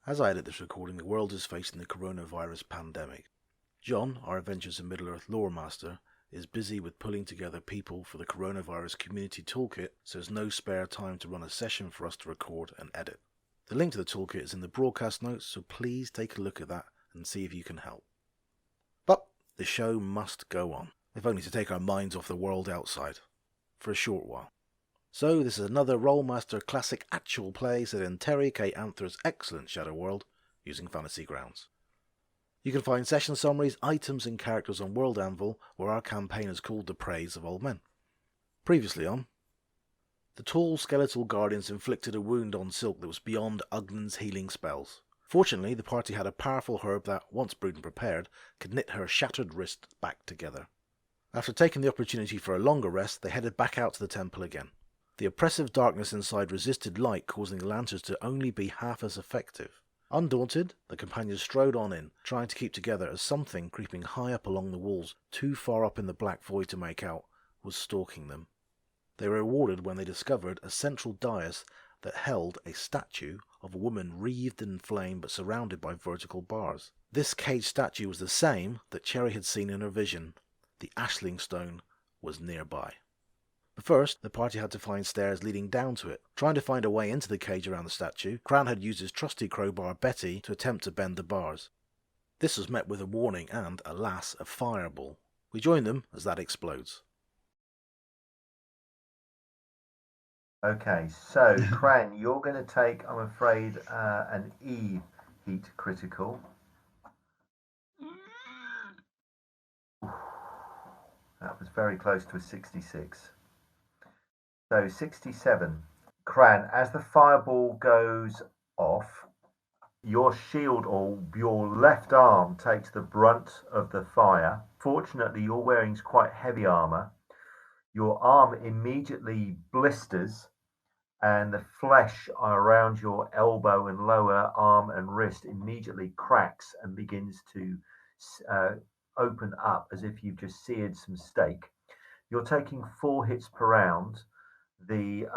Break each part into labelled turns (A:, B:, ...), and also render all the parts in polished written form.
A: As I edit this recording, the world is facing the coronavirus pandemic. John, our Adventures in Middle-earth Loremaster, is busy with pulling together people for the coronavirus community toolkit, so there's no spare time to run a session for us to record and edit. The link to the toolkit is in the broadcast notes, so please take a look at that and see if you can help. But the show must go on, if only to take our minds off the world outside, for a short while. So this is another Rolemaster classic actual play set in Terry K. Anther's excellent Shadow World, using Fantasy Grounds. You can find session summaries, items and characters on World Anvil, where our campaign is called The Praise of Old Men. Previously on, the tall skeletal guardians inflicted a wound on Sylke that was beyond Ugnan's healing spells. Fortunately, the party had a powerful herb that, once brewed and prepared, could knit her shattered wrist back together. After taking the opportunity for a longer rest, they headed back out to the temple again. The oppressive darkness inside resisted light, causing the lanterns to only be half as effective. Undaunted, the companions strode on in, trying to keep together as something creeping high up along the walls, too far up in the black void to make out, was stalking them. They were rewarded when they discovered a central dais that held a statue of a woman wreathed in flame but surrounded by vertical bars. This caged statue was the same that Cherry had seen in her vision. The ashling stone was nearby. But first, the party had to find stairs leading down to it. Trying to find a way into the cage around the statue, Cran had used his trusty crowbar Betty to attempt to bend the bars. This was met with a warning and, alas, a fireball. We join them as that explodes.
B: Okay, so Cran, you're going to take, I'm afraid, an E heat critical. That was very close to a 66. So 67. Cran, as the fireball goes off, your shield or your left arm takes the brunt of the fire. Fortunately, you're wearing quite heavy armor. Your arm immediately blisters and the flesh around your elbow and lower arm and wrist immediately cracks and begins to open up as if you've just seared some steak. You're taking 4 hits per round. The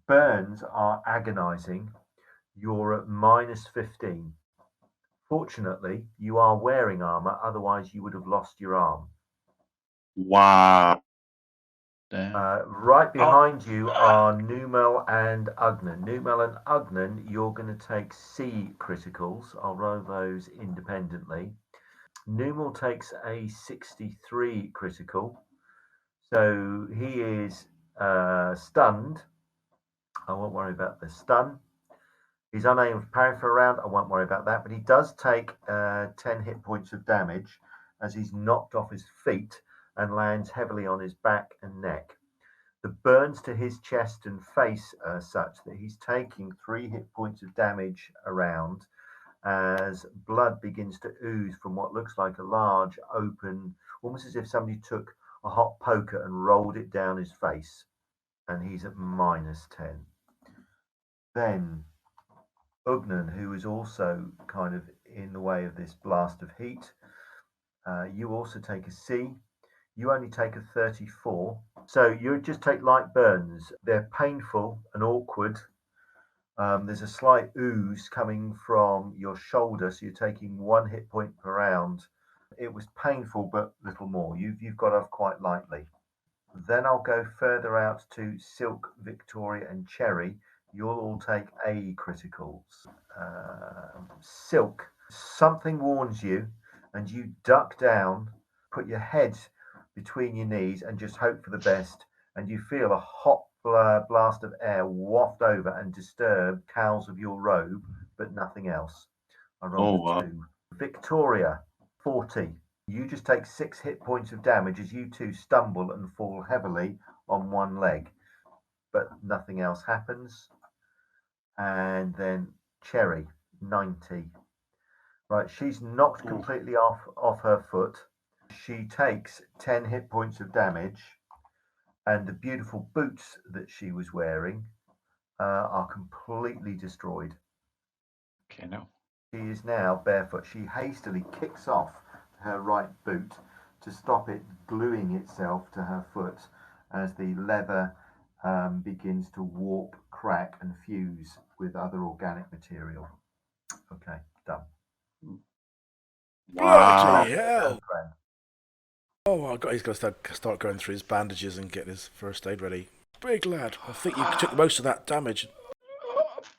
B: burns are agonizing. You're at minus 15. Fortunately, you are wearing armor, otherwise you would have lost your arm.
C: Wow.
B: Right behind you are Numel and Ugnan. Numel and Ugnan, you're going to take C criticals. I'll roll those independently. Numel takes a 63 critical. So he is stunned. I won't worry about the stun. He's unable to parry for a round. I won't worry about that. But he does take 10 hit points of damage as he's knocked off his feet and lands heavily on his back and neck. The burns to his chest and face are such that he's taking 3 hit points of damage around as blood begins to ooze from what looks like a large open, almost as if somebody took a hot poker and rolled it down his face. And he's at minus 10. Then Ugnan, who is also kind of in the way of this blast of heat, you also take a C. You only take a 34. So you just take light burns. They're painful and awkward. There's a slight ooze coming from your shoulder, so you're taking 1 hit point per round. It was painful, but little more. You've got off quite lightly. Then I'll go further out to Sylke, Victoria, and Cherry. You'll all take A criticals. Sylke, something warns you, and you duck down, put your head between your knees, and just hope for the best. And you feel a hot blast of air waft over and disturb cowls of your robe, but nothing else. I rolled a 2. Victoria, 40. You just take 6 hit points of damage as you two stumble and fall heavily on one leg, but nothing else happens. And then Cherry, 90. Right, she's knocked completely off her foot. She takes 10 hit points of damage, and the beautiful boots that she was wearing are completely destroyed.
C: Okay, no.
B: She is now barefoot. She hastily kicks off her right boot to stop it gluing itself to her foot as the leather begins to warp, crack and fuse with other organic material. Okay, done.
C: Wow.
A: Bloody hell!
B: Cran.
A: Oh, he's got to start going through his bandages and getting his first aid ready. Big lad, I think you took most of that damage.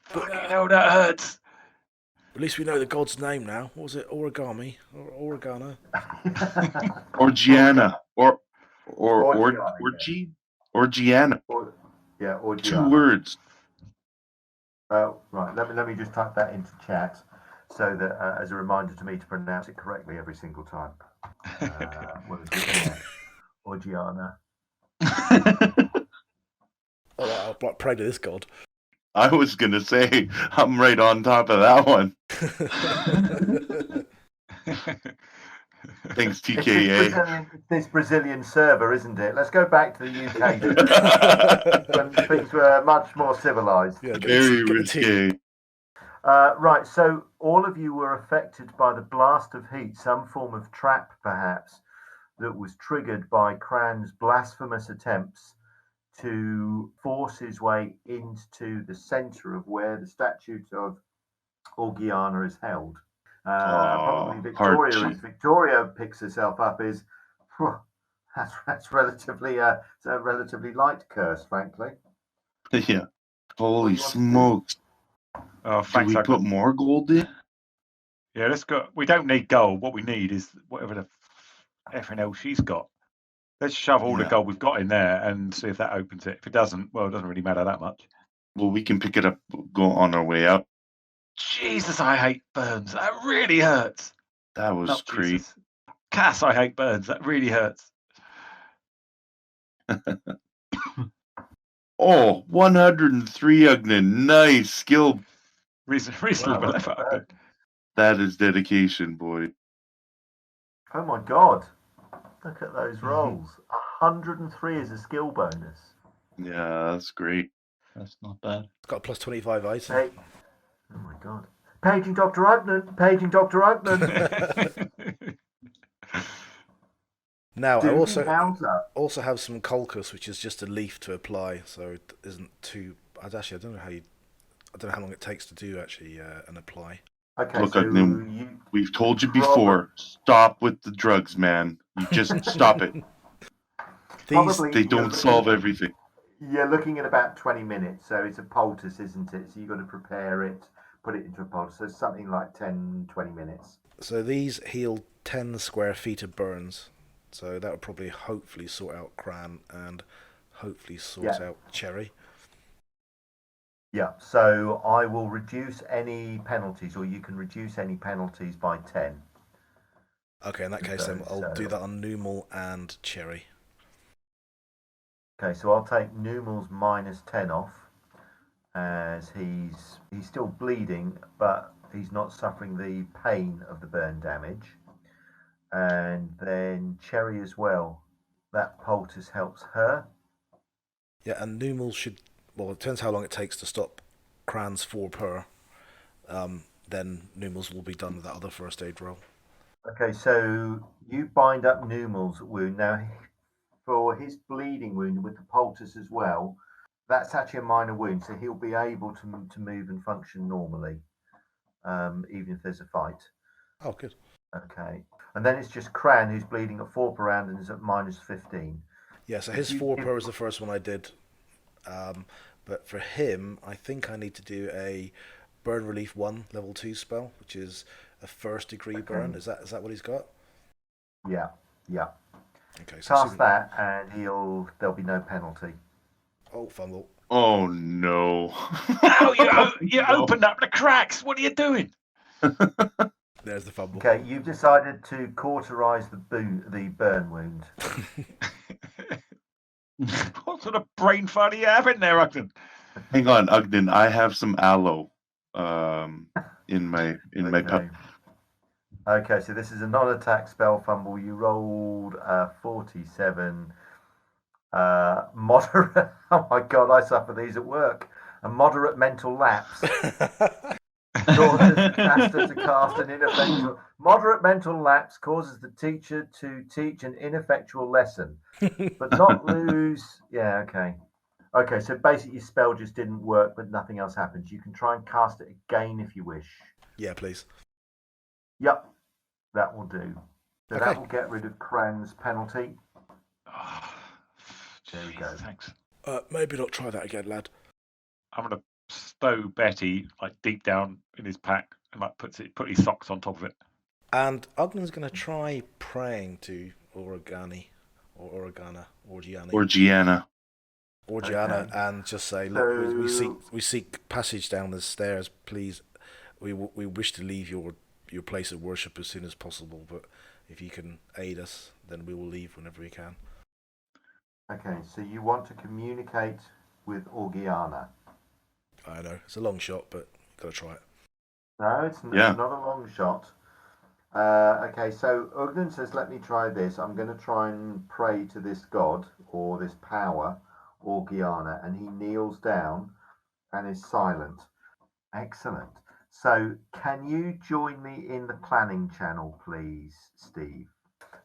C: Fucking hell, that hurts.
A: At least we know the god's name now. What was it? Origami? Or Organa?
C: Orgiana.
B: Orgiana,
C: Orgy? Orgiana.
B: Orgiana.
C: 2 words.
B: Right, let me just type that into chat so that as a reminder to me to pronounce it correctly every single time. What is it? Yeah. Orgiana.
A: Oh, I'll pray to this god.
C: I was going to say, I'm right on top of that one. Thanks, TKA.
B: It's this Brazilian server, isn't it? Let's go back to the UK when things were much more civilized.
A: Yeah,
C: Very risque.
B: Right, so all of you were affected by the blast of heat, some form of trap perhaps, that was triggered by Cran's blasphemous attempts to force his way into the centre of where the statue of Orgiana is held. Probably Victoria picks herself up is that's relatively it's a relatively light curse, frankly.
C: Yeah. Holy smokes.
D: Oh,
C: Do
D: thanks.
C: we put more gold in?
D: Yeah, let's go. We don't need gold. What we need is whatever the effing hell she's got. Let's shove all the gold we've got in there and see if that opens it. If it doesn't, well, it doesn't really matter that much.
C: Well, we can pick it up, go on our way up.
D: Jesus, I hate burns. That really hurts.
C: That was crazy.
D: Jesus. Cass, I hate burns. That really hurts.
C: Oh, 103 Ugnan. Nice skill.
D: Reasonable effort.
C: That is dedication, boy.
B: Oh my god. Look at those rolls. 103 is a skill bonus.
C: Yeah, that's great.
E: That's not bad.
A: It's got a plus 25 ice.
B: Hey. Oh my god. Paging Dr. Ugnan. Paging Dr. Ugnan.
A: Now, I
B: Encounter.
A: also have some colchos, which is just a leaf to apply, so it isn't too... I don't know how long it takes to do actually and apply.
B: Okay,
C: Look,
B: so
C: Ugnan, we've told you before, stop with the drugs, man. You just stop it. They don't solve everything.
B: You're looking at about 20 minutes, so it's a poultice, isn't it? So you've got to prepare it, put it into a poultice. So something like 10, 20 minutes.
A: So these heal 10 square feet of burns. So that would probably hopefully sort out Cran and hopefully sort out Cherry.
B: Yeah, so I will reduce any penalties, or you can reduce any penalties by 10.
A: Okay, in that case then I'll do that on Numal and Cherry.
B: Okay, so I'll take Numal's minus 10 off, as he's still bleeding, but he's not suffering the pain of the burn damage. And then Cherry as well. That poultice helps her.
A: Yeah, and Numal should... Well, it depends how long it takes to stop Cran's 4 per. Then Numal's will be done with that other first aid roll.
B: Okay, so you bind up Numal's wound. Now, for his bleeding wound with the poultice as well, that's actually a minor wound, so he'll be able to move and function normally, even if there's a fight.
A: Oh, good.
B: Okay. And then it's just Cran who's bleeding at 4 per round and is at minus 15.
A: Yeah, so his 4 per is the first one I did. But for him, I think I need to do a Burn Relief 1 level 2 spell, which is a first degree burn. Is that what he's got?
B: Yeah.
A: Okay, so
B: cast that and there'll be no penalty.
A: Oh, fumble.
C: Oh no.
D: Oh, you opened up the cracks. What are you doing?
A: There's the fumble.
B: Okay, you've decided to cauterize the burn wound.
D: What sort of brain fart do you have in there, Ugnan?
C: Hang on, Ugnan. I have some aloe in my cup.
B: Okay, so this is a non-attack spell fumble. You rolled 47. Moderate. Oh my god, I suffer these at work. A moderate mental lapse. Causes the caster to cast an ineffectual. Moderate mental lapse causes the teacher to teach an ineffectual lesson, but not lose. Yeah, okay. Okay, so basically your spell just didn't work, but nothing else happens. You can try and cast it again if you wish.
A: Yeah, please.
B: Yep, that will do. So
A: Okay.
B: that will get rid of Cran's penalty.
D: Oh,
B: There we go.
D: Thanks.
A: Maybe not try that again, lad.
D: I'm gonna stow Betty like deep down in his pack and like put his socks on top of it.
A: And Ugnan's going to try praying to Orgiana,
C: Orgiana.
A: Orgiana,
B: Okay.
A: and just say, look, we seek passage down the stairs. Please, we wish to leave your place of worship as soon as possible. But if you can aid us, then we will leave whenever we can.
B: Okay, so you want to communicate with Orgiana.
A: I know it's a long shot, but got to try it.
B: No, it's
C: Yeah.
B: not a long shot. Okay, so Ugnan says, let me try this. I'm going to try and pray to this god or this power, Orgiana, and he kneels down and is silent. Excellent. So can you join me in the planning channel, please, Steve?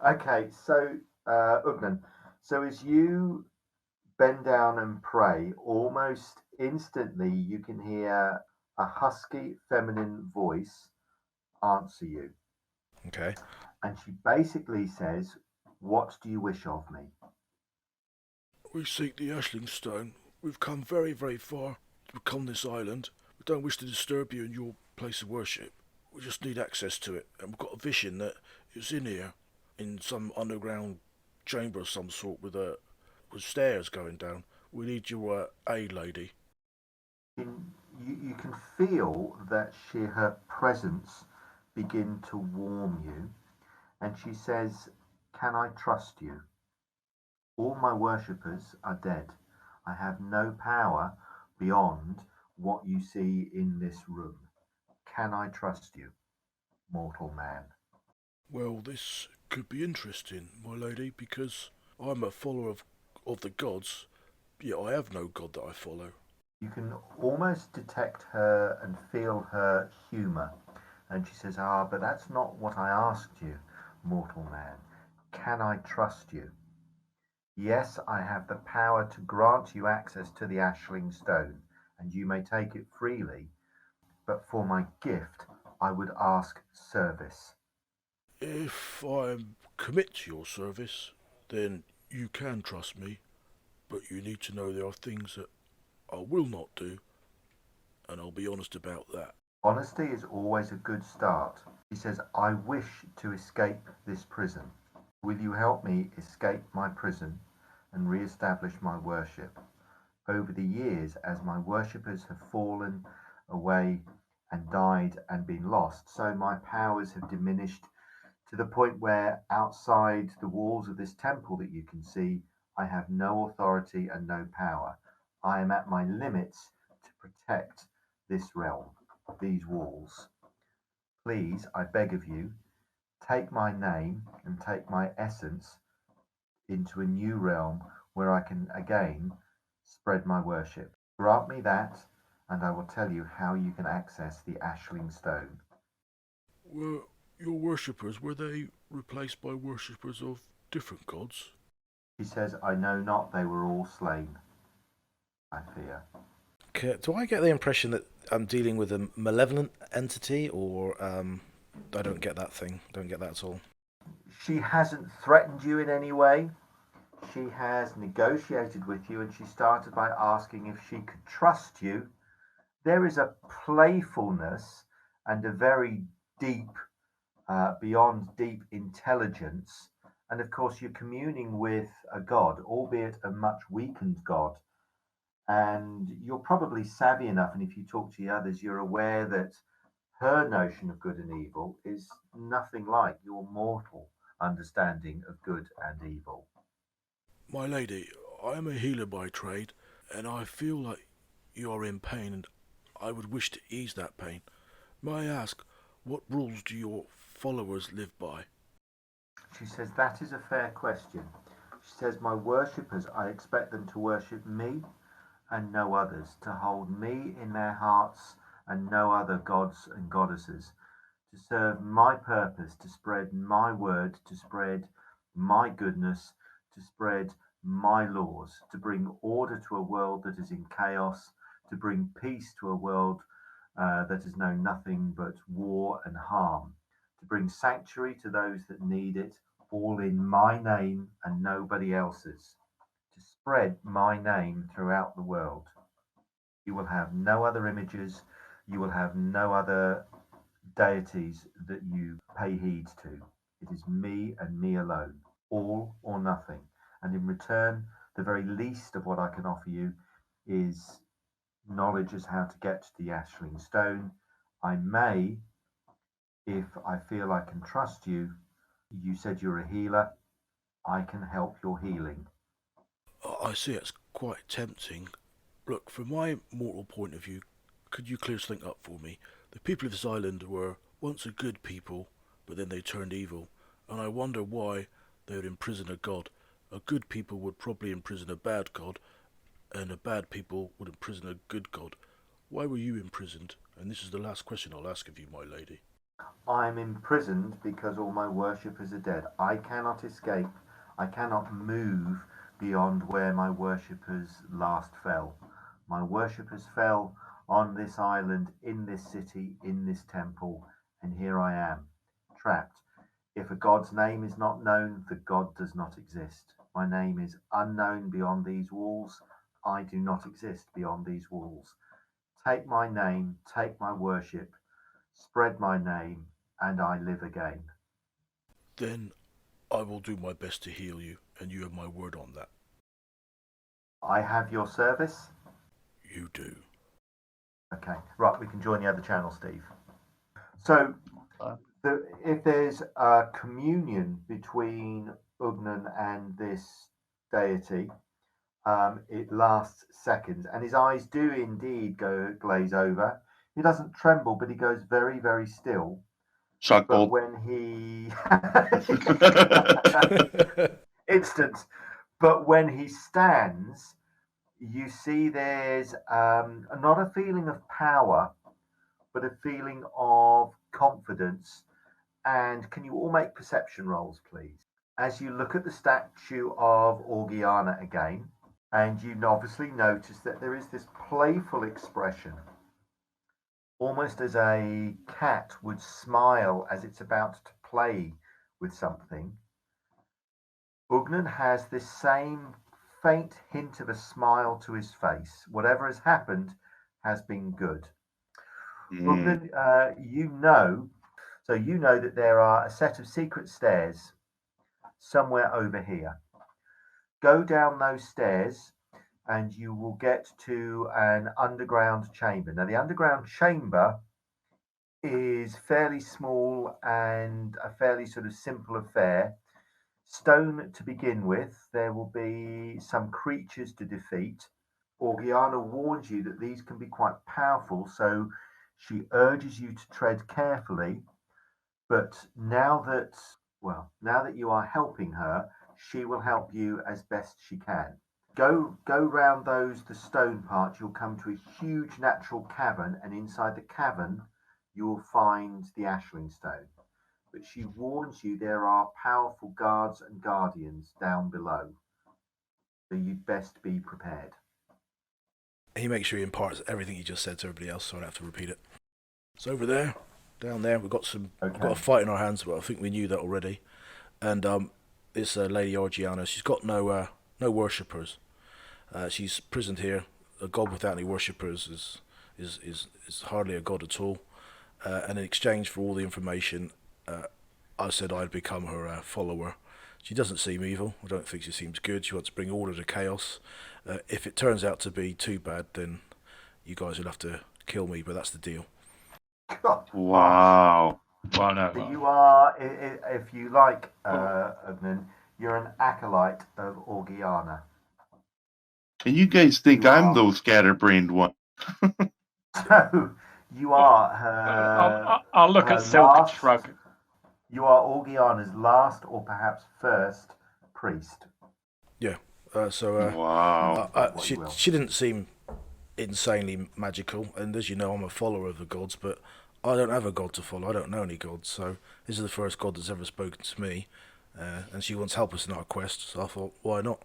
B: Okay, so Ugnan, so as you bend down and pray, almost instantly you can hear a husky feminine voice answer you.
A: Okay.
B: And she basically says, what do you wish of me?
A: We seek the Ashling Stone. We've come very, very far to become this island. We don't wish to disturb you in your place of worship. We just need access to it, and we've got a vision that it's in here, in some underground chamber of some sort with stairs going down. We need your aid, lady.
B: You can feel that her presence begin to warm you, and she says, can I trust you? All my worshippers are dead. I have no power beyond what you see in this room. Can I trust you, mortal man?
A: Well, this could be interesting, my lady, because I'm a follower of the gods, yet I have no god that I follow.
B: You can almost detect her and feel her humour. And she says, but that's not what I asked you, mortal man. Can I trust you? Yes, I have the power to grant you access to the Ashling Stone, and you may take it freely, but for my gift, I would ask service.
A: If I commit to your service, then you can trust me, but you need to know there are things that I will not do, and I'll be honest about that.
B: Honesty is always a good start. He says, I wish to escape this prison. Will you help me escape my prison and re-establish my worship? Over the years, as my worshippers have fallen away and died and been lost, so my powers have diminished to the point where outside the walls of this temple that you can see, I have no authority and no power. I am at my limits to protect this realm, these walls. Please, I beg of you, take my name and take my essence into a new realm where I can again spread my worship. Grant me that, and I will tell you how you can access the Ashling Stone.
A: Were your worshippers, were they replaced by worshippers of different gods?
B: He says, I know not, they were all slain, I fear.
A: Okay, do I get the impression that I'm dealing with a malevolent entity, or I don't get that thing? Don't get that at all.
B: She hasn't threatened you in any way. She has negotiated with you, and she started by asking if she could trust you. There is a playfulness and a very deep, beyond deep intelligence. And of course, you're communing with a god, albeit a much weakened god. And you're probably savvy enough, and if you talk to the others, you're aware that her notion of good and evil is nothing like your mortal understanding of good and evil.
A: My lady, I am a healer by trade, and I feel like you are in pain, and I would wish to ease that pain. May I ask, what rules do your followers live by?
B: She says, that is a fair question. She says, my worshippers, I expect them to worship me and no others, to hold me in their hearts and no other gods and goddesses, to serve my purpose, to spread my word, to spread my goodness, to spread my laws, to bring order to a world that is in chaos, to bring peace to a world that has known nothing but war and harm, to bring sanctuary to those that need it, all in my name and nobody else's, to spread my name throughout the world. You will have no other images, you will have no other deities that you pay heed to. It is me and me alone, all or nothing. And in return, the very least of what I can offer you is knowledge as how to get to the Ashling Stone. I may, if I feel I can trust you, you said you're a healer, I can help your healing.
A: I see it's quite tempting. Look, from my mortal point of view, could you clear something up for me? The people of this island were once a good people, but then they turned evil, and I wonder why they would imprison a god. A good people would probably imprison a bad god, and a bad people would imprison a good god. Why were you imprisoned? And this is the last question I'll ask of you, my lady.
B: I'm imprisoned because all my worshippers are dead. I cannot escape. I cannot move beyond where my worshippers last fell. My worshippers fell on this island, in this city, in this temple, and here I am, trapped. If a god's name is not known, the god does not exist. My name is unknown beyond these walls. I do not exist beyond these walls. Take my name, take my worship, spread my name, and I live again.
A: Then I will do my best to heal you, and you have my word on that.
B: I have your service?
A: You do.
B: Okay, right, we can join the other channel, Steve. So, if there's a communion between Ugnan and this deity, it lasts seconds, and his eyes do indeed glaze over. He doesn't tremble, but he goes very, very still.
C: Shot
B: But
C: gold.
B: when he instant, but when he stands, you see there's not a feeling of power, but a feeling of confidence. And can you all make perception rolls, please? As you look at the statue of Orgiana again, and you obviously notice that there is this playful expression, almost as a cat would smile as it's about to play with something. Ugnan has this same faint hint of a smile to his face. Whatever has happened has been good. Ugnan, you know that there are a set of secret stairs somewhere over here. Go down those stairs and you will get to an underground chamber. Now, the underground chamber is fairly small and a fairly sort of simple affair. Stone to begin with. There will be some creatures to defeat. Orgiana warns you that these can be quite powerful, so she urges you to tread carefully. But now that you are helping her, she will help you as best she can. Go round the stone part. You'll come to a huge natural cavern, and inside the cavern you will find the Ashling Stone. But she warns you there are powerful guards and guardians down below, so you'd best be prepared.
A: He makes sure he imparts everything he just said to everybody else, so I don't have to repeat it. It's over there, down there. We've got a fight in our hands, but I think we knew that already. And this Lady Orgiana, she's got no worshippers. She's prisoned here. A god without any worshippers is hardly a god at all. And in exchange for all the information, I said I'd become her follower. She doesn't seem evil. I don't think she seems good. She wants to bring order to chaos. If it turns out to be too bad, then you guys will have to kill me, but that's the deal.
C: Wow.
D: Well, no.
B: So you are, if you like, Ugnan, you're an acolyte of Orgiana.
C: And you guys think I'm those scatterbrained one.
B: So you are her.
D: I'll look at Sylke and shrug.
B: You are Orgiana's last or perhaps first priest.
A: Yeah.
C: Wow.
A: She didn't seem insanely magical, and as you know, I'm a follower of the gods, but I don't have a god to follow. I don't know any gods, so this is the first god that's ever spoken to me, and she wants to help us in our quest, so I thought, why not?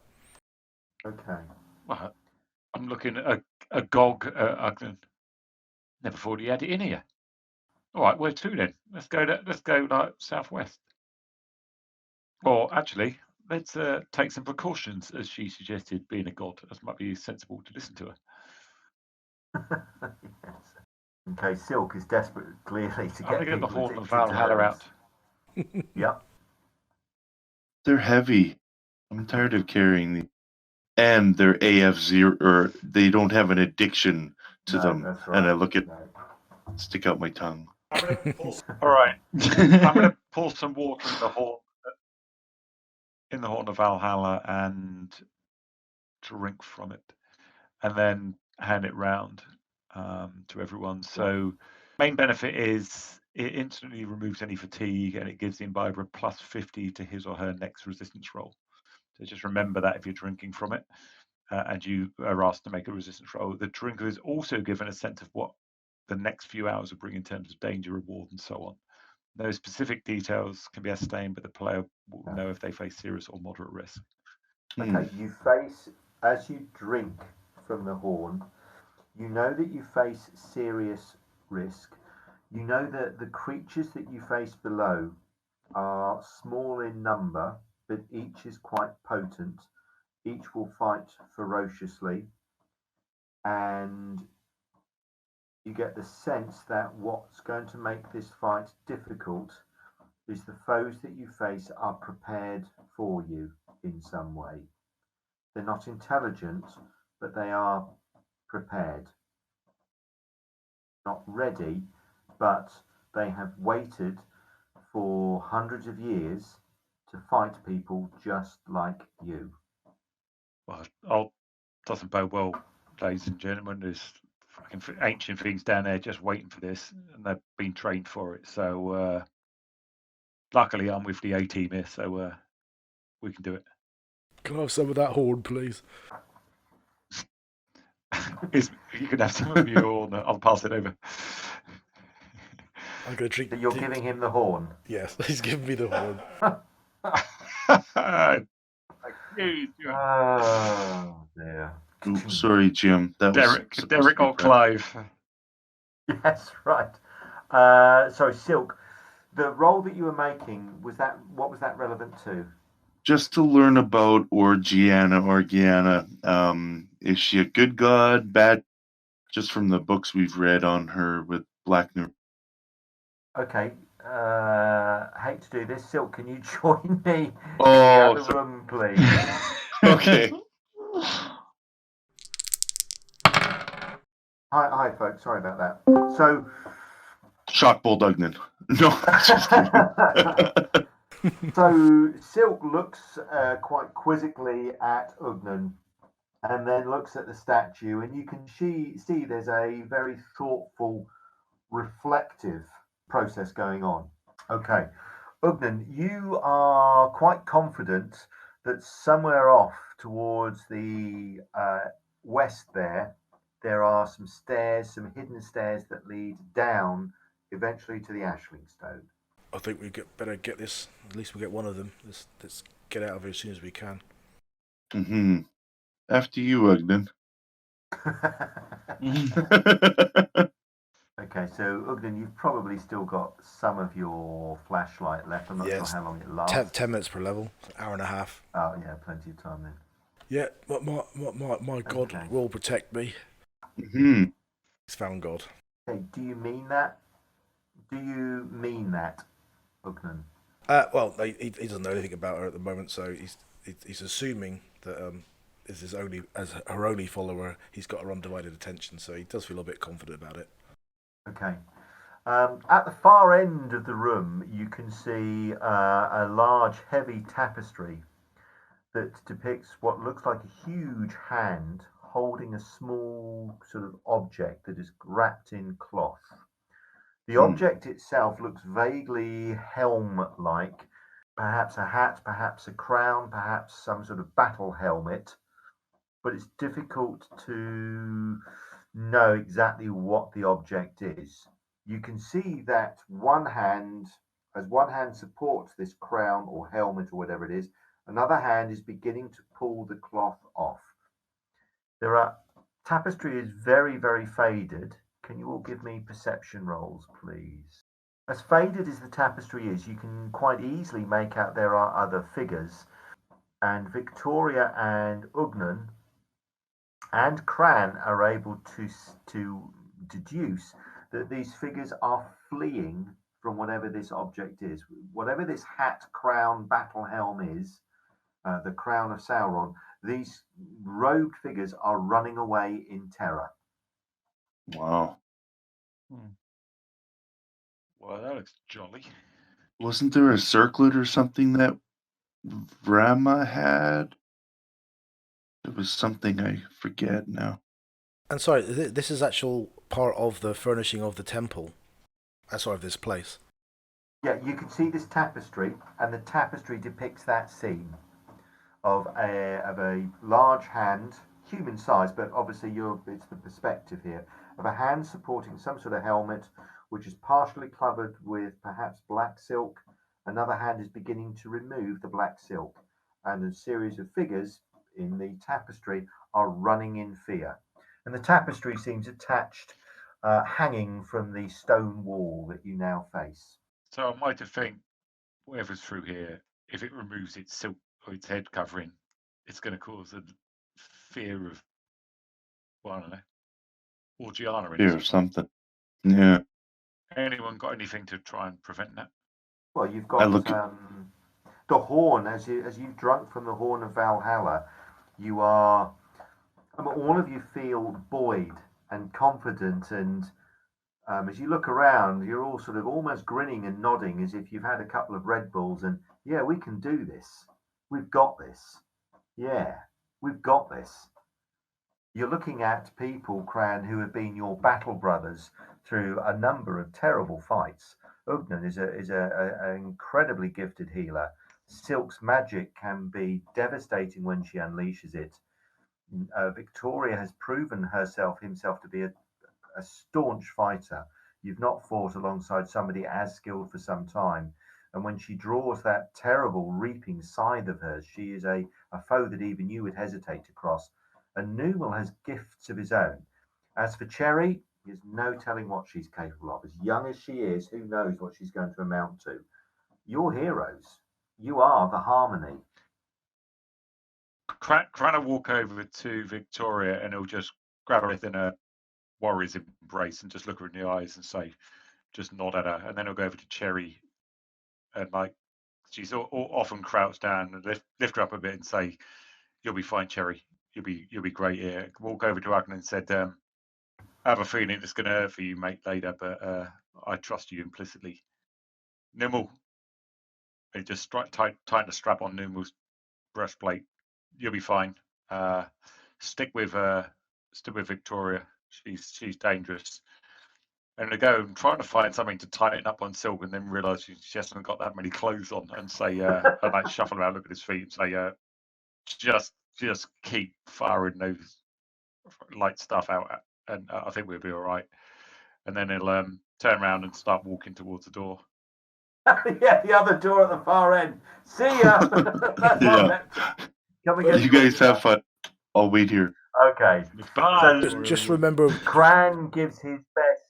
B: Okay.
D: Well, I'm looking at a gog. Ugnan. Never thought he had it in here. All right, where to then? Let's go like southwest. Or actually, let's take some precautions, as she suggested, being a god. That might be sensible to listen to her.
B: Yes. Okay, Sylke is desperate, clearly, to
D: I'm going
B: get
D: to get the
B: people
D: horn
B: into
D: of Valhalla
B: terms.
D: out.
B: Yep.
C: They're heavy. I'm tired of carrying them. And they're AF0, or they don't have an addiction to them.
B: That's right.
C: And I look at,
B: No.
C: stick out my tongue.
D: All right. I'm going to pour some water in the horn of Valhalla and drink from it, and then hand it round to everyone. So, main benefit is it instantly removes any fatigue, and it gives the imbiber a plus 50 to his or her next resistance roll. So just remember that if you're drinking from it, and you are asked to make a resistance roll, the drinker is also given a sense of what the next few hours will bring in terms of danger, reward, and so on. No specific details can be ascertained, but the player will know if they face serious or moderate risk.
B: Okay, you face, as you drink from the horn, you know that you face serious risk. You know that the creatures that you face below are small in number, but each is quite potent. Each will fight ferociously, and you get the sense that what's going to make this fight difficult is the foes that you face are prepared for you in some way. They're not intelligent, but they are prepared. Not ready, but they have waited for hundreds of years to fight people just like you.
D: Well, doesn't bode well, ladies and gentlemen. There's fucking ancient things down there just waiting for this, and they've been trained for it. So, luckily, I'm with the A team here, so we can do it.
A: Can I have some of that horn, please?
D: You can have some of your. I'll pass it over.
A: I'm going to drink.
B: So you're giving him the horn?
A: Yes, he's giving me the horn.
B: Oh dear.
C: Oops, sorry, Jim. That was
D: Derek or Clive.
B: Yes, right. Sorry, Sylke. The role that you were making, what was that relevant to?
C: Just to learn about Orgiana. Is she a good god, bad? Just from the books we've read on her with Black New.
B: Okay. Hate to do this. Sylke, can you join me in the
C: Oh,
B: other room, please?
C: okay.
B: Hi, folks. Sorry about that. So,
C: Shockbolt Ugnan. No, just kidding.
B: so Sylke looks quite quizzically at Ugnan, and then looks at the statue, and you can see there's a very thoughtful, reflective process going on. Okay, Ugnan, you are quite confident that somewhere off towards the west there are some stairs, some hidden stairs that lead down eventually to the Ashling Stone.
A: I think we better get this. At least we'll get one of them. Let's get out of here as soon as we can.
C: Mm-hmm. After you, Ugnan.
B: Okay, so Ugnan, you've probably still got some of your flashlight left. I'm not sure how long it lasts.
A: 10 minutes per level, hour and a half.
B: Oh yeah, plenty of time then.
A: Yeah, my God will protect me.
C: Mm-hmm.
A: He's found God.
B: Okay, do you mean that? Do you mean that, Ugnan?
A: Well, he doesn't know anything about her at the moment, so he's assuming that is his only, as her only follower, he's got her undivided attention, so he does feel a bit confident about it.
B: Okay. At the far end of the room, you can see a large, heavy tapestry that depicts what looks like a huge hand holding a small sort of object that is wrapped in cloth. The object itself looks vaguely helm-like, perhaps a hat, perhaps a crown, perhaps some sort of battle helmet, but it's difficult to know exactly what the object is. You can see that one hand supports this crown or helmet or whatever it is, another hand is beginning to pull the cloth off. Tapestry is very, very faded. Can you all give me perception rolls, please? As faded as the tapestry is, you can quite easily make out there are other figures. And Victoria and Ugnan and Cran are able to deduce that these figures are fleeing from whatever this object is. Whatever this hat, crown, battle helm is, the crown of Sauron, these robed figures are running away in terror.
C: Wow.
D: Well, that looks jolly.
C: Wasn't there a circlet or something that Rama had? It was something I forget now.
A: And sorry, this is actual part of the furnishing of the temple. Sorry, of this place.
B: Yeah, you can see this tapestry, and the tapestry depicts that scene of a large hand, human size, but obviously it's the perspective here, of a hand supporting some sort of helmet, which is partially covered with perhaps black silk. Another hand is beginning to remove the black silk, and a series of figures in the tapestry are running in fear. And the tapestry seems attached, hanging from the stone wall that you now face.
D: So I might have think whatever's through here, if it removes its silk or its head covering, it's going to cause a fear of, well, I don't know, Orgiana in
C: Fear
D: some
C: of
D: way.
C: something. Yeah.
D: Anyone got anything to try and prevent that?
B: Well, you've
C: I
B: got
C: look at
B: the horn. As you've drunk from the horn of Valhalla, you are. All of you feel buoyed and confident, and as you look around, you're all sort of almost grinning and nodding as if you've had a couple of Red Bulls. And yeah, we can do this. We've got this. Yeah, we've got this. You're looking at people, Cran, who have been your battle brothers through a number of terrible fights. Ugnan is an incredibly gifted healer. Sylke's magic can be devastating when she unleashes it. Victoria has proven himself to be a staunch fighter. You've not fought alongside somebody as skilled for some time. And when she draws that terrible reaping scythe of hers, she is a foe that even you would hesitate to cross. And Numal has gifts of his own. As for Cherry, there's no telling what she's capable of. As young as she is, who knows what she's going to amount to. You're heroes. You are the harmony.
D: Cran will walk over to Victoria and he'll just grab her within a warrior's embrace and just look her in the eyes and say, just nod at her. And then he'll go over to Cherry and she's often crouched down and lift her up a bit and say, "You'll be fine, Cherry. You'll be great here." Walk over to Ugnan and said, "I have a feeling it's going to hurt for you, mate, later, but I trust you implicitly." Nimble, they just tighten the strap on Nimble's breastplate. You'll be fine. Stick with Victoria. She's dangerous. And they go and trying to find something to tighten up on Sylke, and then realise she hasn't got that many clothes on, and say, and like shuffle around, look at his feet, and say, just keep firing those light stuff out, and I think we'll be all right. And then he'll turn around and start walking towards the door.
B: Yeah, the other door at the far end. See ya.
C: Yeah.
B: Come and get
C: You guys have fun. I'll wait here.
B: Okay.
D: Bye.
B: So
A: Just remember,
B: Cran gives his best.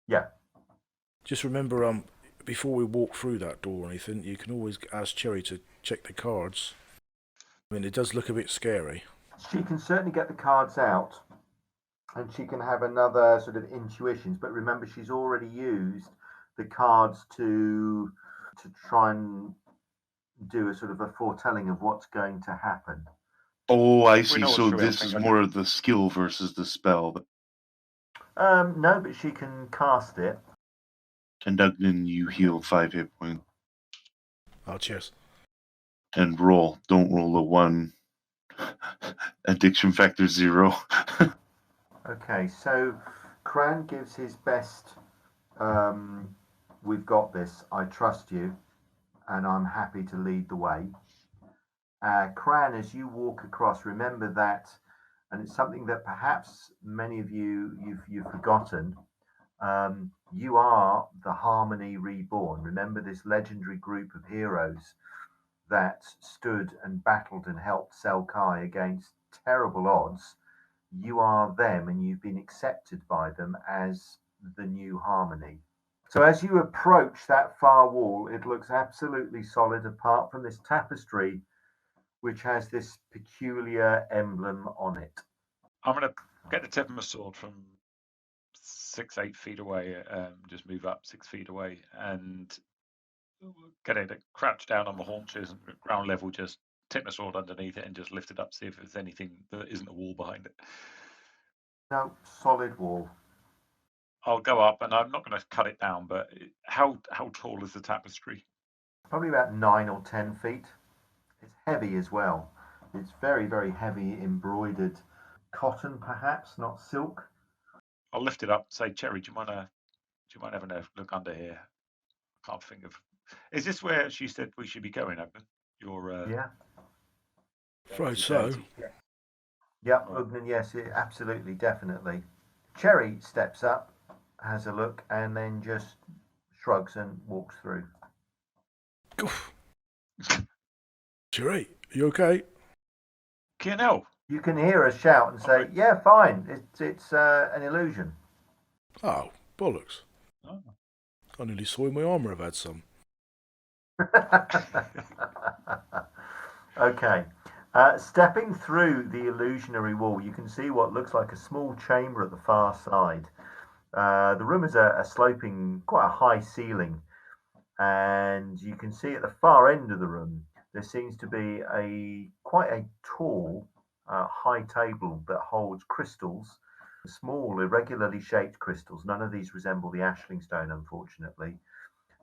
B: Yeah.
A: just remember, before we walk through that door or anything, you can always ask Cherry to check the cards. I mean, it does look a bit scary.
B: She can certainly get the cards out, and she can have another sort of intuitions. But remember, she's already used the cards to try and do a sort of a foretelling of what's going to happen.
C: Oh, I see.
D: know
C: So
D: what's
C: this
D: true,
C: is
D: I think.
C: more of the skill versus the spell.
B: No, but she can cast it.
C: And Ugnan, you heal 5 hit points.
A: Oh, cheers.
C: And roll. Don't roll a 1. Addiction factor 0.
B: Okay, so Cran gives his best. We've got this. I trust you, and I'm happy to lead the way. Cran, as you walk across, remember that, and it's something that perhaps many of you've forgotten. You are the Harmony Reborn. Remember this legendary group of heroes that stood and battled and helped Sylke against terrible odds, you are them and you've been accepted by them as the new harmony. So as you approach that far wall, it looks absolutely solid apart from this tapestry, which has this peculiar emblem on it.
D: I'm going to get the tip of my sword from 6-8 feet away, just move up 6 feet away, and get it to crouch down on my haunches and ground level, just tip my sword underneath it and just lift it up, see if there's anything that isn't a wall behind it.
B: No, solid wall.
D: I'll go up, and I'm not going to cut it down, but how tall is the tapestry?
B: Probably about 9 or 10 feet. It's heavy as well. It's very, very heavy, embroidered cotton, perhaps, not silk.
D: I'll lift it up. Say, Cherry, do you mind having a look under here? Can't think of. Is this where she said we should be going, Ugnan? Your
B: Yeah.
A: Afraid so.
B: Yeah, Ugnan, yes, absolutely, definitely. Cherry steps up, has a look, and then just shrugs and walks through.
A: Cherry, are you okay?
D: Kianel.
B: You can hear her shout and say, "Yeah, fine. It's an illusion."
A: Oh, bollocks.
D: Oh.
A: I nearly saw in my armour I've had some.
B: Okay. Stepping through the illusionary wall, you can see what looks like a small chamber at the far side. The room is a sloping, quite a high ceiling, and you can see at the far end of the room there seems to be quite a tall, high table that holds crystals, small, irregularly shaped crystals. None of these resemble the ashling stone, unfortunately,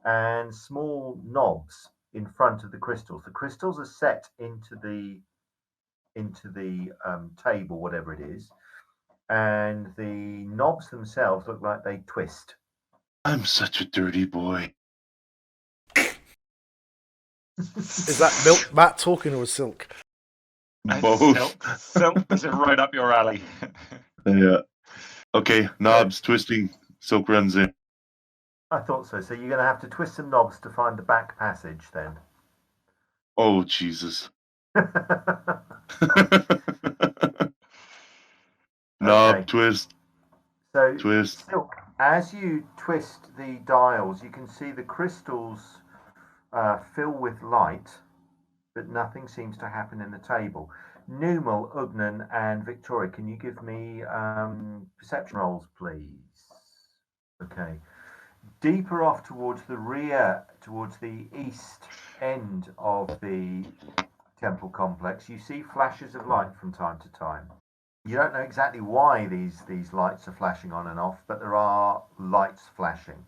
B: and small knobs in front of the crystals. The crystals are set into the table, whatever it is, and the knobs themselves look like they twist.
C: I'm such a dirty boy.
A: Is that Milk Matt talking or Sylke?
C: Both.
D: Sylke, this is right up your alley.
C: Yeah. Okay, knobs twisting. Silk runs in.
B: I thought so. So you're going to have to twist some knobs to find the back passage then.
C: Oh, Jesus. Knob,
B: Okay.
C: twist.
B: So,
C: Twist.
B: Silk, as you twist the dials, you can see the crystals fill with light, but nothing seems to happen in the table. Numal, Ugnan, and Victoria, can you give me perception rolls, please? Okay. Deeper off towards the rear, towards the east end of the temple complex, you see flashes of light from time to time. You don't know exactly why these lights are flashing on and off, but there are lights flashing.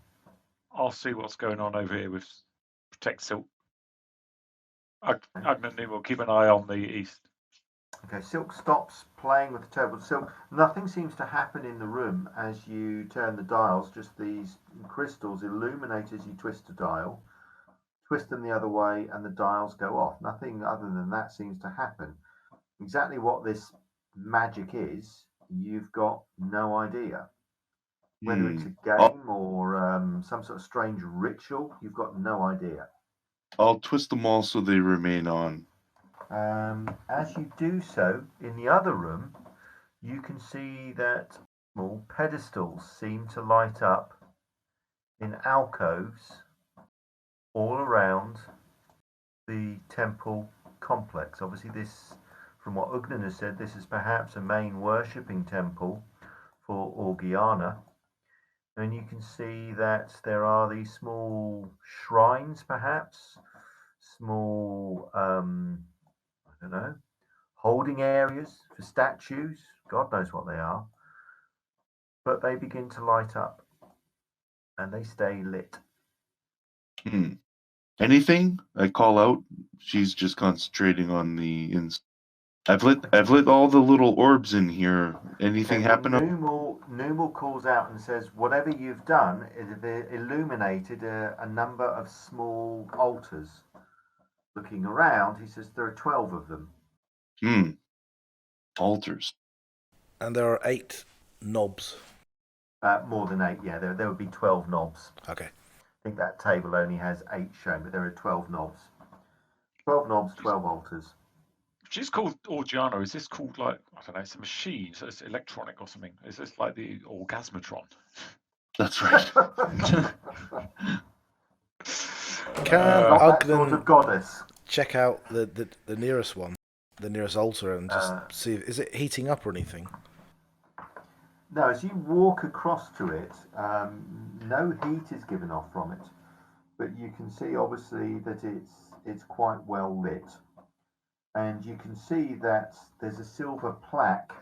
D: I'll see what's going on over here with Protect Silk. Ugnan will keep an eye on the east.
B: Okay, Silk stops playing with the table. Silk, nothing seems to happen in the room as you turn the dials, just these crystals illuminate as you twist a dial, twist them the other way, and the dials go off. Nothing other than that seems to happen. Exactly what this magic is, you've got no idea. Whether it's a game or some sort of strange ritual, you've got no idea.
C: I'll twist them all so they remain on.
B: As you do so, in the other room, you can see that small pedestals seem to light up in alcoves all around the temple complex. Obviously, this, from what Ugnan has said, this is perhaps a main worshipping temple for Orgiana. And you can see that there are these small shrines, perhaps, small, I don't know, holding areas for statues. God knows what they are. But they begin to light up and they stay lit.
C: Anything? I call out. She's just concentrating on the I've lit all the little orbs in here. Anything happen?
B: Numal calls out and says, whatever you've done, it illuminated a number of small altars. Looking around, he says there are 12 of them.
C: Altars.
A: And there are 8 knobs.
B: More than 8, yeah. There would be 12 knobs.
A: Okay.
B: I think that table only has 8 shown, but there are 12 knobs. 12 knobs, 12 altars.
D: She's called Orgiana. Is this called like, I don't know, it's a machine, so it's electronic or something? Is this like the orgasmatron?
C: That's right.
A: Can
B: Not that
A: Ugnan
B: sort of goddess.
A: check out the nearest one, the nearest altar, and just
B: Uh,
A: see is it heating up or anything?
B: No, as you walk across to it, no heat is given off from it, but you can see obviously that it's quite well lit, and you can see that there's a silver plaque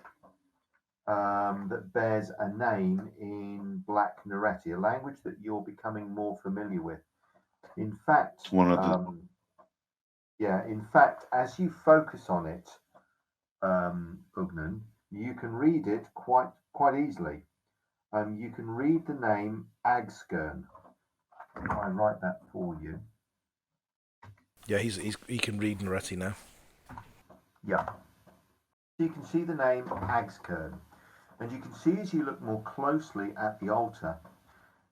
B: that bears a name in Black Nereti, a language that you're becoming more familiar with. In fact,
C: It's one of the
B: in fact, as you focus on it, Ugnan, you can read it quite easily. You can read the name Agskern. I write that for you.
A: Yeah, he can read Nereti now.
B: Yeah. You can see the name Agskern, and you can see as you look more closely at the altar,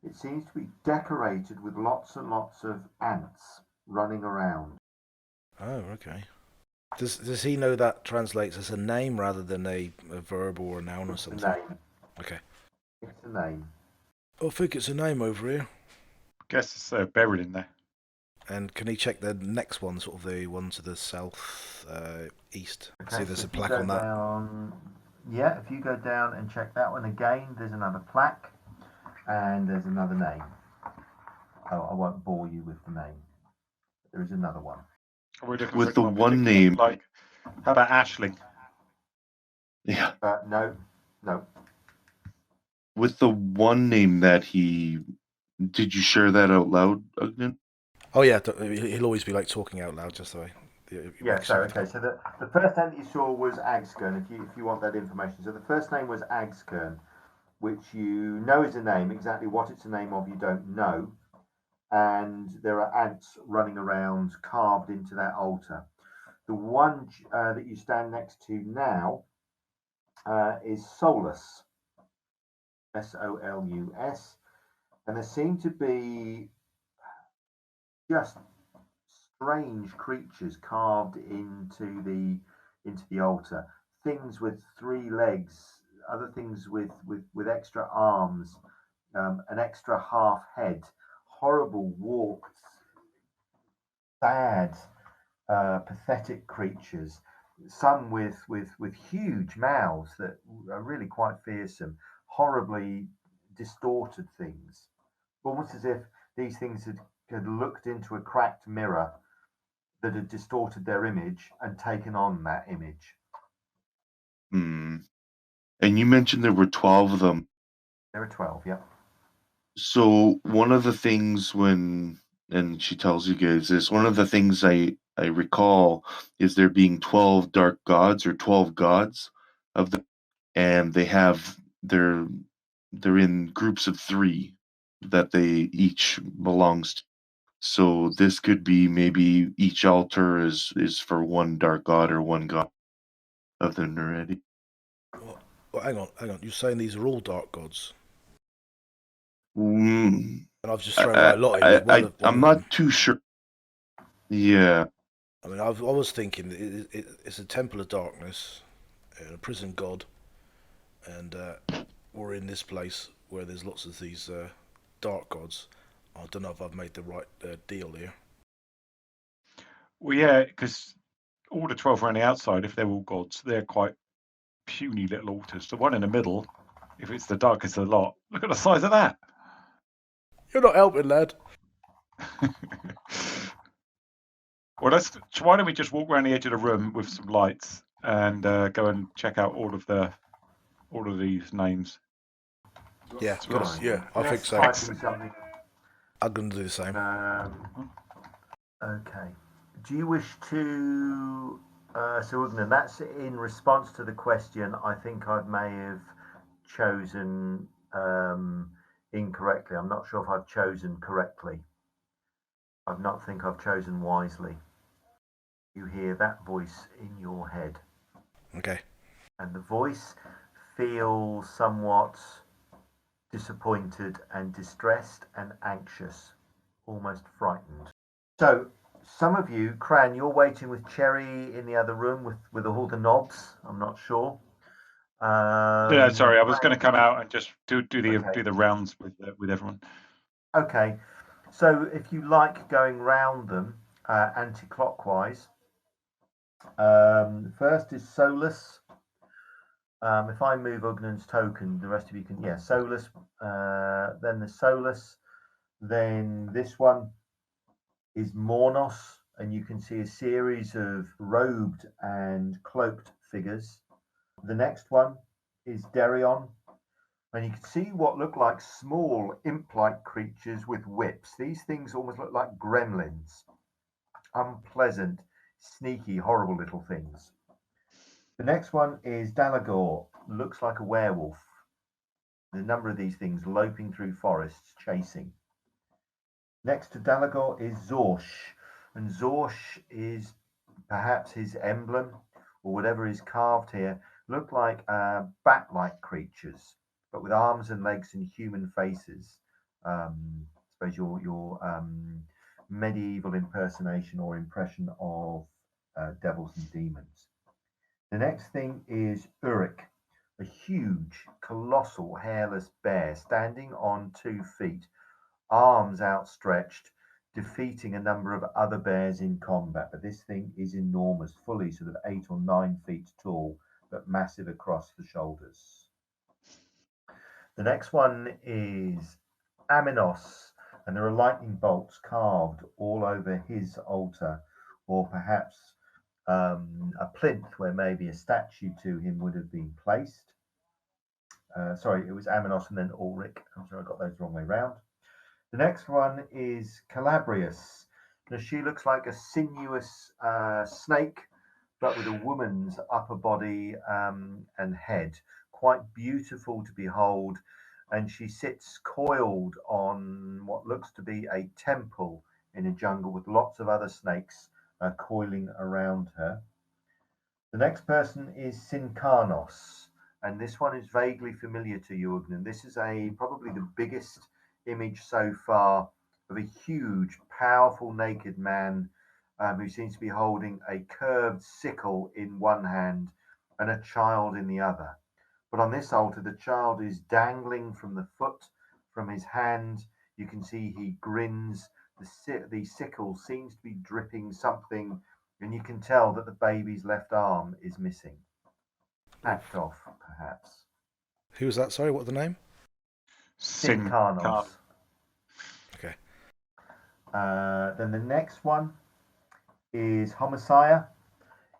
B: it seems to be decorated with lots and lots of ants running around.
A: Oh, okay. Does he know that translates as a name rather than a verb or a noun or
B: It's a
A: something?
B: name.
A: Okay.
B: It's a name.
A: I think it's a name over here.
D: Guess it's buried in there.
A: And can he check the next one, sort of the one to the south east?
B: Okay,
A: See, there's
B: so
A: a
B: if you
A: plaque
B: go
A: on that.
B: down, yeah, if you go down and check that one again, there's another plaque, and there's another name. Oh, I won't bore you with the name. There is another one.
D: Are we looking
C: with
D: for
C: the
D: anyone
C: one
D: particular?
C: name.
D: Like, how about Ashling?
C: Yeah,
B: No.
C: with the one name that he. Did you share that out loud, Ugnan?
A: Oh yeah, he'll always be like talking out loud, just the way.
B: Yeah. So okay. So the first name that you saw was Agskern. If you want that information, so the first name was Agskern, which you know is a name. Exactly what it's a name of, you don't know. And there are ants running around carved into that altar. The one that you stand next to now is Solus, Solus, and there seem to be just strange creatures carved into the altar. Things with 3 legs, other things with extra arms, an extra half head, horrible warped, sad, pathetic creatures. Some with huge mouths that are really quite fearsome, horribly distorted things, almost as if these things had looked into a cracked mirror that had distorted their image and taken on that image.
C: And you mentioned there were 12 of them.
B: There are 12, yeah.
C: So one of the things and she tells you guys this, one of the things I recall is there being 12 dark gods or 12 gods of them, and they're in groups of 3 that they each belongs to. So this could be maybe each altar is for one dark god or one god of the Nereti.
A: Well, hang on. You're saying these are all dark gods?
C: Mm,
A: And I've just thrown my lot in with one
C: I'm
A: of
C: not
A: them.
C: too sure. Yeah.
A: I mean, I was thinking it's a temple of darkness, a prison god, and we're in this place where there's lots of these dark gods. I don't know if I've made the right deal here.
D: Well, yeah, because all the 12 around the outside, if they're all gods, they're quite puny little altars. The one in the middle, if it's the darkest of the lot, look at the size of that.
A: You're not helping, lad.
D: Well, why don't we just walk around the edge of the room with some lights and go and check out all of these names.
A: Yeah,
B: Right.
A: yeah, I think so.
B: Typing something.
A: I'm going to do the same.
B: Okay. Do you wish to, so Ugnan, that's in response to the question I think I may have chosen incorrectly. I'm not sure if I've chosen correctly. I not think I've chosen wisely. You hear that voice in your head.
A: Okay.
B: And the voice feels somewhat disappointed and distressed and anxious, almost frightened. So some of you, Cran, you're waiting with Cherry in the other room with all the knobs. I'm not sure.
D: No, sorry, I was going to come out and just do
B: Okay.
D: the rounds with everyone.
B: Okay, so if you like going round them anti-clockwise, first is Solus. If I move Ugnan's token, the rest of you can, yeah, Solus, then the Solus, then this one is Mornos, and you can see a series of robed and cloaked figures. The next one is Derion, and you can see what look like small imp-like creatures with whips. These things almost look like gremlins. Unpleasant, sneaky, horrible little things. The next one is Dalagor, looks like a werewolf. There's a number of these things loping through forests, chasing. Next to Dalagor is Zorsh, and Zorsh is perhaps his emblem or whatever is carved here. Look like bat-like creatures, but with arms and legs and human faces. I suppose your medieval impersonation or impression of devils and demons. The next thing is Urik, a huge, colossal, hairless bear standing on 2 feet, arms outstretched, defeating a number of other bears in combat. But this thing is enormous, fully sort of 8 or 9 feet tall, but massive across the shoulders. The next one is Aminos, and there are lightning bolts carved all over his altar, or perhaps a plinth where maybe a statue to him would have been placed. Sorry, it was Aminos and then Ulrich. I'm sorry, I got those the wrong way round. The next one is Calabrius. Now, she looks like a sinuous snake, but with a woman's upper body and head. Quite beautiful to behold. And she sits coiled on what looks to be a temple in a jungle with lots of other snakes coiling around her. The next person is Sincarnos, and this one is vaguely familiar to you, Ugnan. This is probably the biggest image so far of a huge, powerful, naked man who seems to be holding a curved sickle in one hand and a child in the other. But on this altar, the child is dangling from the foot, from his hand. You can see he grins. The sickle seems to be dripping something, and you can tell that the baby's left arm is missing. Hacked off, perhaps.
A: Who was that? Sorry, what was the name?
B: Sincarnos.
A: Okay.
B: Then the next one is Homicide.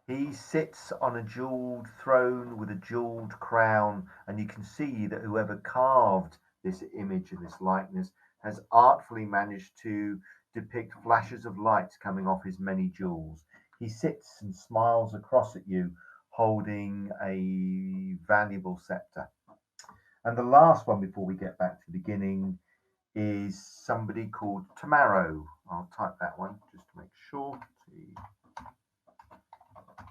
B: He sits on a jeweled throne with a jeweled crown, and you can see that whoever carved this image and this likeness has artfully managed to depict flashes of light coming off his many jewels. He sits and smiles across at you, holding a valuable scepter. And the last one before we get back to the beginning is somebody called Tomorrow. I'll type that one just to make sure.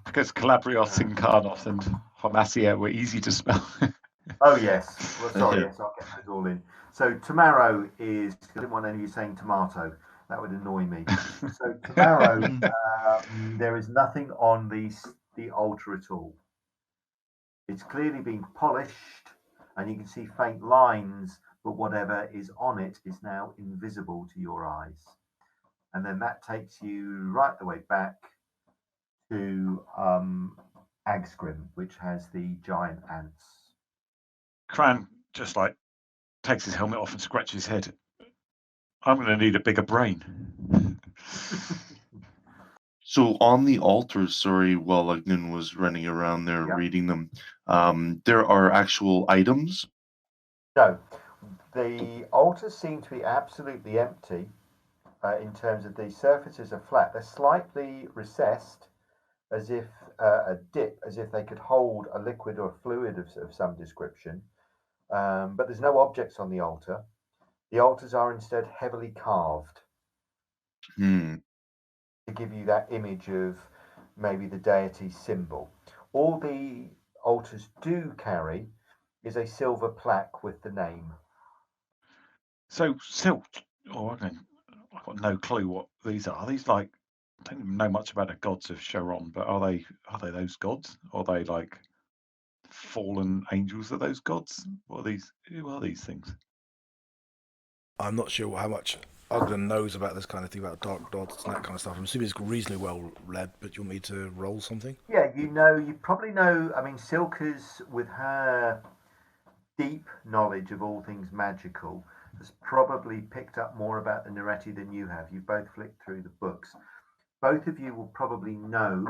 D: Because Calabrios, Sincarnos, and Homasia were easy to spell.
B: Oh, yes. Well, sorry, yes, I'll get those all in. So, Tomorrow is, I didn't want any of you saying tomato. That would annoy me. So, Tomorrow, there is nothing on the altar at all. It's clearly been polished, and you can see faint lines, but whatever is on it is now invisible to your eyes. And then that takes you right the way back to Agsgrim, which has the giant ants.
D: Cran just like takes his helmet off and scratches his head. I'm going to need a bigger brain.
C: So on the altars, sorry, while Ugnan was running around there reading them, there are actual items?
B: No. The altars seem to be absolutely empty in terms of the surfaces are flat. They're slightly recessed, as if a dip, as if they could hold a liquid or a fluid of some description. But there's no objects on the altar. The altars are instead heavily carved to give you that image of maybe the deity's symbol. All the altars do carry is a silver plaque with the name.
D: So, Sylke, I've got no clue what these are. Are these like I don't even know much about the gods of Sharon, but are they those gods? Are they like fallen angels of those gods? What are these? Who are these things?
A: I'm not sure how much Ugnan knows about this kind of thing, about dark gods and that kind of stuff. I'm assuming it's reasonably well read, but you want me to roll something?
B: Yeah, you probably know. I mean, Sylke's, with her deep knowledge of all things magical, has probably picked up more about the Nereti than you have. You've both flicked through the books. Both of you will probably know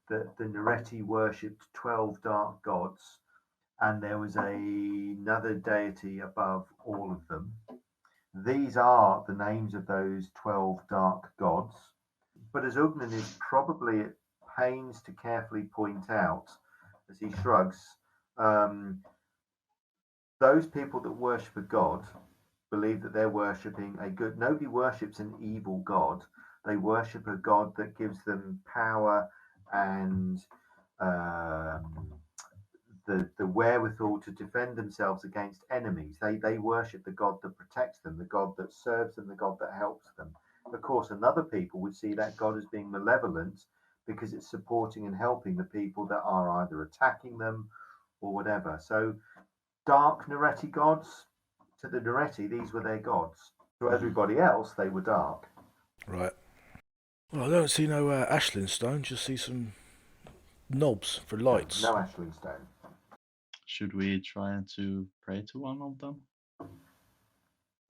B: that the Nereti worshipped 12 dark gods, and there was another deity above all of them. These are the names of those 12 dark gods. But as Ugnan is probably at pains to carefully point out, as he shrugs, those people that worship a god believe that they're worshipping a good. Nobody worships an evil god. They worship a god that gives them power and the wherewithal to defend themselves against enemies. They worship the god that protects them, the god that serves them, the god that helps them. Of course, another people would see that god as being malevolent because it's supporting and helping the people that are either attacking them or whatever. So, dark Nereti gods, to the Nereti, these were their gods. To everybody else, they were dark.
A: Right. Well, I don't see no ashling stone, just see some knobs for lights.
B: No ashling stone.
E: Should we try to pray to one of them?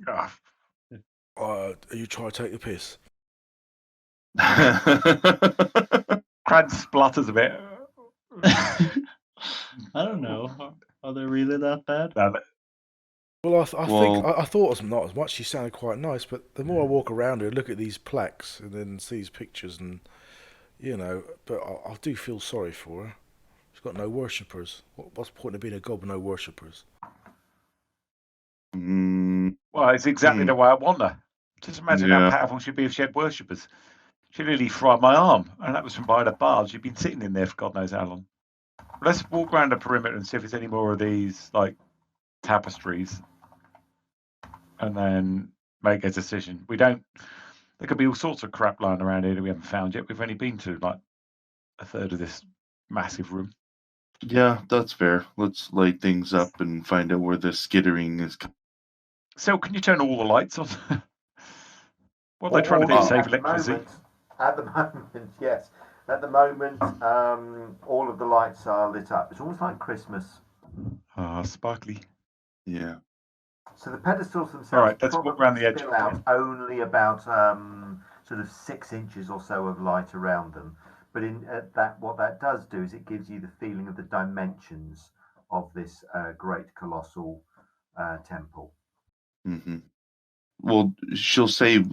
D: Ah,
A: Are you trying to take the piss?
D: Cran splutters a bit.
E: I don't know. Are they really that bad?
D: No,
A: Well, I think
C: Well-
A: I thought it was not as much. She sounded quite nice, but the more I walk around her, look at these plaques, and then see these pictures, and but I do feel sorry for her. She's got no worshippers. What's the point of being a god with no worshippers?
D: well, it's exactly the way I want her. Just imagine how powerful she'd be if she had worshippers. She nearly fried my arm, and that was from behind a bar. She'd been sitting in there for God knows how long. Let's walk around the perimeter and see if there's any more of these like tapestries, and then make a decision. We don't. There could be all sorts of crap lying around here that we haven't found yet. We've only been to like a third of this massive room.
C: Yeah, that's fair. Let's light things up and find out where the skittering is.
D: So, can you turn all the lights on? What are they trying to do? Save electricity?
B: At the moment, yes. At the moment, all of the lights are lit up. It's almost like Christmas.
D: Ah, sparkly.
C: Yeah.
B: So the pedestals themselves
D: All right, let's walk around the edge.
B: spill out only about sort of 6 inches or so of light around them. But what that does do is it gives you the feeling of the dimensions of this great colossal temple.
C: Mm-hmm. Well, she'll say,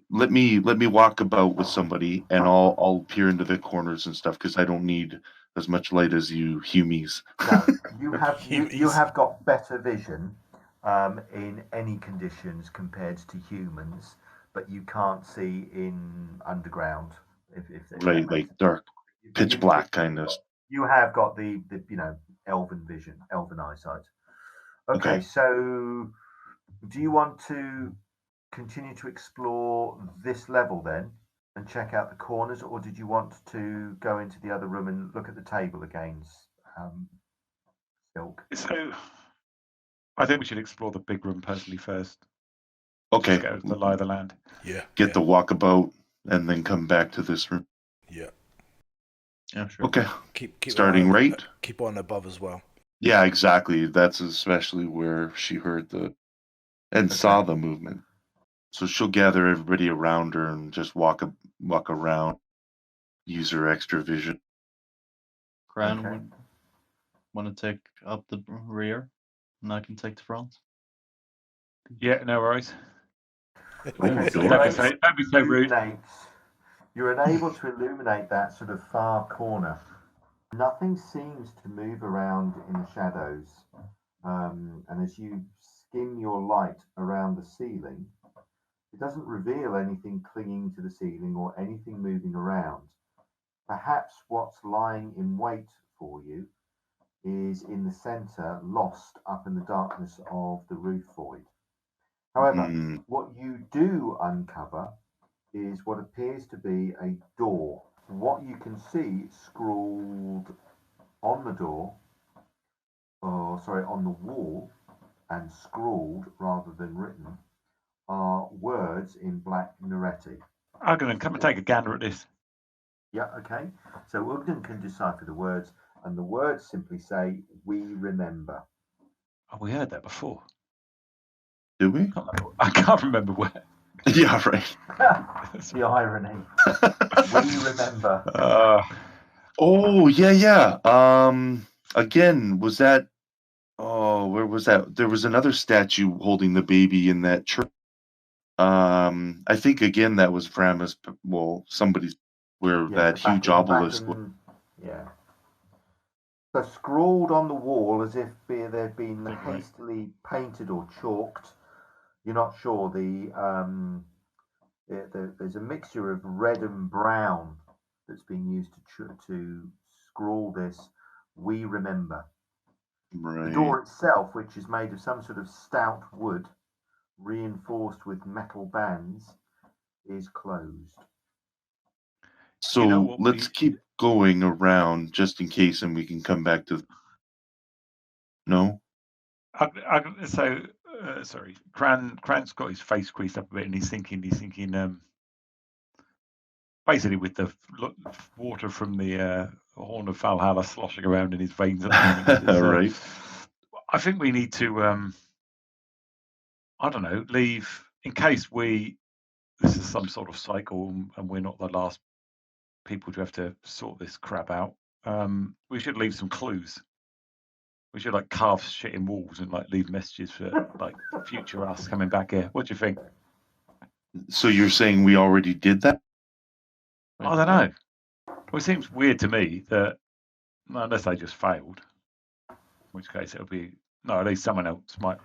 C: "Let me walk about with somebody, and I'll peer into the corners and stuff because I don't need as much light as you humies."
B: No, you have got better vision in any conditions compared to humans, but you can't see in underground. If
C: Right, like dark, pitch black kind of.
B: You have got the elven vision, elven eyesight. Okay, so do you want to continue to explore this level then and check out the corners, or did you want to go into the other room and look at the table again, Sylke?
D: So, I think we should explore the big room personally first.
C: Okay.
D: Just get the lie of the land.
A: Yeah.
C: Get the walkabout and then come back to this room.
A: Yeah.
E: Yeah, sure.
C: Okay.
A: Keep
C: Starting right.
A: Keep on above as well.
C: Yeah, exactly. That's especially where she heard saw the movement. So she'll gather everybody around her and just walk around, use her extra vision.
E: Cran
B: Okay.
E: would want to take up the rear, and I can take the front.
D: Yeah, no worries.
B: Okay, so
D: Don't be so rude.
B: You're unable to illuminate that sort of far corner. Nothing seems to move around in the shadows. And as you skim your light around the ceiling, it doesn't reveal anything clinging to the ceiling or anything moving around. Perhaps what's lying in wait for you is in the center, lost up in the darkness of the roof void. However, what you do uncover is what appears to be a door. What you can see scrawled on the door, on the wall, and scrawled rather than written, are words in black Nuretti.
D: Ugnan, come and take a gander at this.
B: Yeah, okay. So Ugnan can decipher the words, and the words simply say, "We remember."
D: Oh, we heard that before.
C: Did we?
D: I can't remember where.
C: Yeah, right.
B: The irony. We remember.
C: Oh, yeah. Again, was that? Oh, where was that? There was another statue holding the baby in that church. I think again that was Framus. Well, somebody's where that huge obelisk was.
B: Yeah. So scrawled on the wall as if they've been hastily painted or chalked. You're not sure. There's a mixture of red and brown that's been used to scrawl this. We remember.
C: Right.
B: The door itself, which is made of some sort of stout wood, reinforced with metal bands, is closed.
C: So let's keep going around just in case, and we can come back to. No.
D: Sorry. Cran's got his face creased up a bit, and he's thinking. Basically, with the water from the horn of Valhalla sloshing around in his veins at the moment.
C: Right.
D: I think we need to. I don't know. Leave in case this is some sort of cycle, and we're not the last people to have to sort this crap out. We should leave some clues. We should carve shit in walls and leave messages for future us coming back here. What do you think?
C: So you're saying we already did that?
D: I don't know. Well, it seems weird to me that unless they just failed, in which case it'll be at least someone else might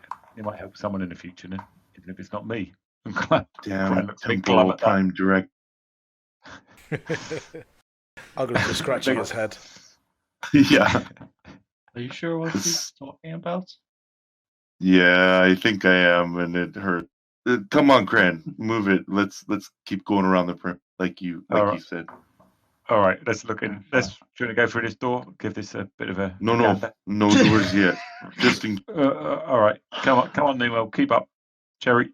D: help someone in the future, then, even if it's not me.
C: Damn, temporal time direct.
A: I'm going to be scratching his head.
C: Yeah.
E: Are you sure what he's talking about?
C: Yeah, I think I am, and it hurt. Come on, Cran, move it. Let's keep going around the print, like you said.
D: All right, let's look in. Do you want to go through this door? Give this a bit of a
C: no doors yet. Just in.
D: All right, come on, Nemo, keep up, Cherry.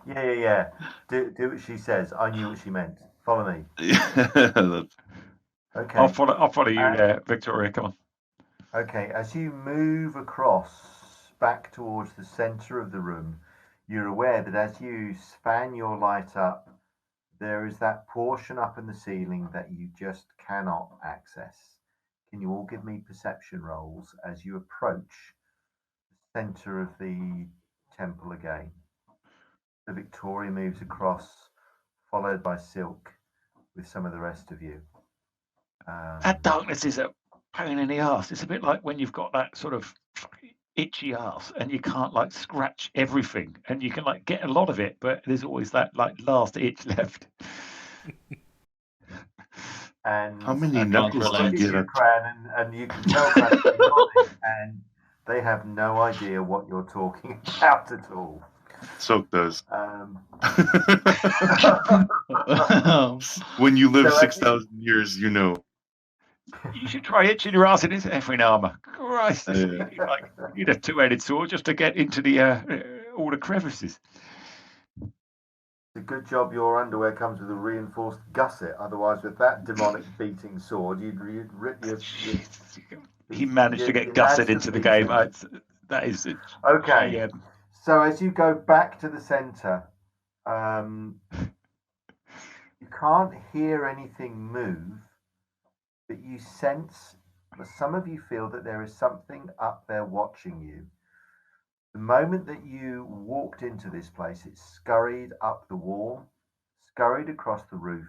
B: Yeah. Do what she says. I knew what she meant. Follow me. Okay.
D: I'll follow you, Victoria. Come on.
B: Okay, as you move across back towards the center of the room, you're aware that as you fan your light up, there is that portion up in the ceiling that you just cannot access. Can you all give me perception rolls as you approach the center of the temple again? So Victoria moves across, followed by Sylke with some of the rest of you.
D: That darkness is a pain in the ass. It's a bit like when you've got that sort of itchy ass and you can't scratch everything, and you can get a lot of it, but there's always that last itch left.
B: And
C: how many knuckles do you get?
B: Cran, and you can tell Cran and they have no idea what you're talking about at all.
C: Soak does. When you live 6,000 years, you know.
D: You should try itching your ass in his effing armor. Christ, you'd have two-headed sword just to get into the all the crevices.
B: It's a good job your underwear comes with a reinforced gusset. Otherwise, with that demonic beating sword, you'd rip your.
D: He managed to get gusset into the game. That is
B: okay. So as you go back to the center, you can't hear anything move, but you sense, some of you feel that there is something up there watching you. The moment that you walked into this place, it scurried up the wall, scurried across the roof,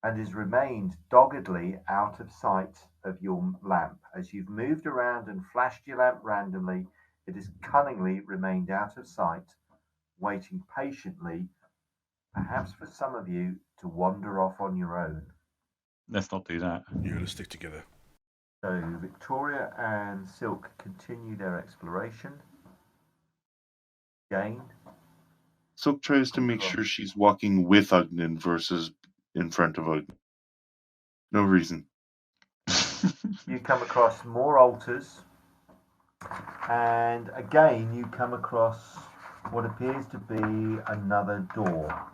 B: and has remained doggedly out of sight of your lamp. As you've moved around and flashed your lamp randomly, it has cunningly remained out of sight, waiting patiently, perhaps for some of you to wander off on your own.
D: Let's not do that.
A: You're going to stick together.
B: So Victoria and Sylke continue their exploration. Again,
C: Silk tries to make sure she's walking with Ugnan versus in front of Ugnan. No reason.
B: You come across more altars, and again you come across what appears to be another door.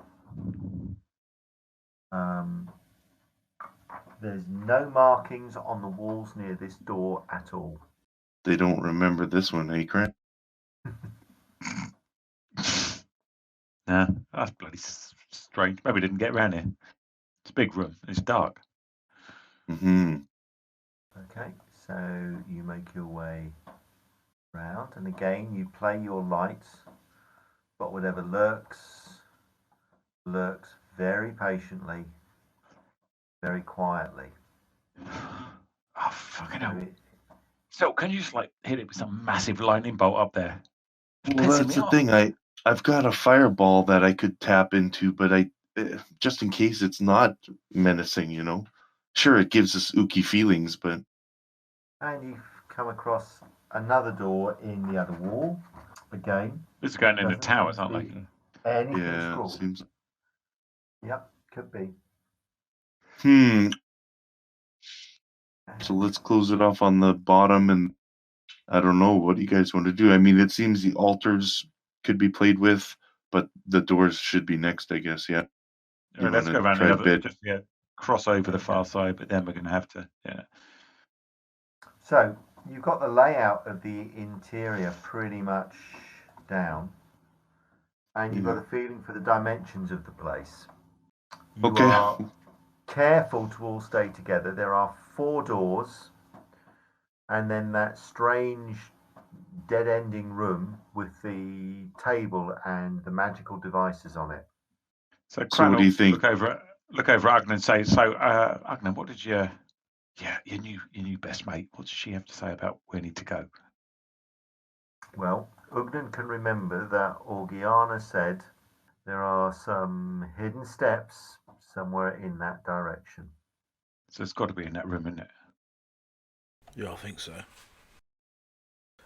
B: There's no markings on the walls near this door at all.
C: They don't remember this one, eh, Cran?
D: Nah, that's bloody strange. Maybe we didn't get around here. It's a big room. It's dark.
C: Mm-hmm.
B: Okay, so you make your way round, and again you play your lights, but whatever lurks very patiently, very quietly.
D: Oh, fucking hell.
B: So
D: So, can you just like hit it with some massive lightning bolt up there? It's
C: Well,
D: pissing
C: that's
D: me
C: the
D: off.
C: thing. I've got a fireball that I could tap into, but just in case it's not menacing, you know. Sure, it gives us ooky feelings, but
B: and you've come across another door in the other wall. Again,
D: This is going in the
B: doesn't
D: tower.
B: seem
D: It's not
B: to
D: like
B: be anything
C: yeah,
B: scrawled.
C: seems.
B: Yep, could be.
C: So let's close it off on the bottom, and I don't know, what do you guys want to do? I mean, it seems the altars could be played with, but the doors should be next, I guess. Yeah.
D: All right,
C: You
D: let's
C: want
D: go
C: to
D: around
C: try
D: the
C: a
D: other,
C: bit?
D: just cross over the
B: Okay.
D: far side, but then we're going to have to,
B: So you've got the layout of the interior pretty much down, and you've got a feeling for the dimensions of the place. You
C: Okay.
B: are careful to all stay together. There are 4 doors, and then that strange dead-ending room with the table and the magical devices on it.
D: So,
C: So what do you think?
D: Look over at Ugnan and say, so, Ugnan, what did your new best mate, what does she have to say about where we need to go?
B: Well, Ugnan can remember that Orgiana said there are some hidden steps somewhere in that direction.
D: So it's got to be in that room, isn't it?
A: Yeah, I think so.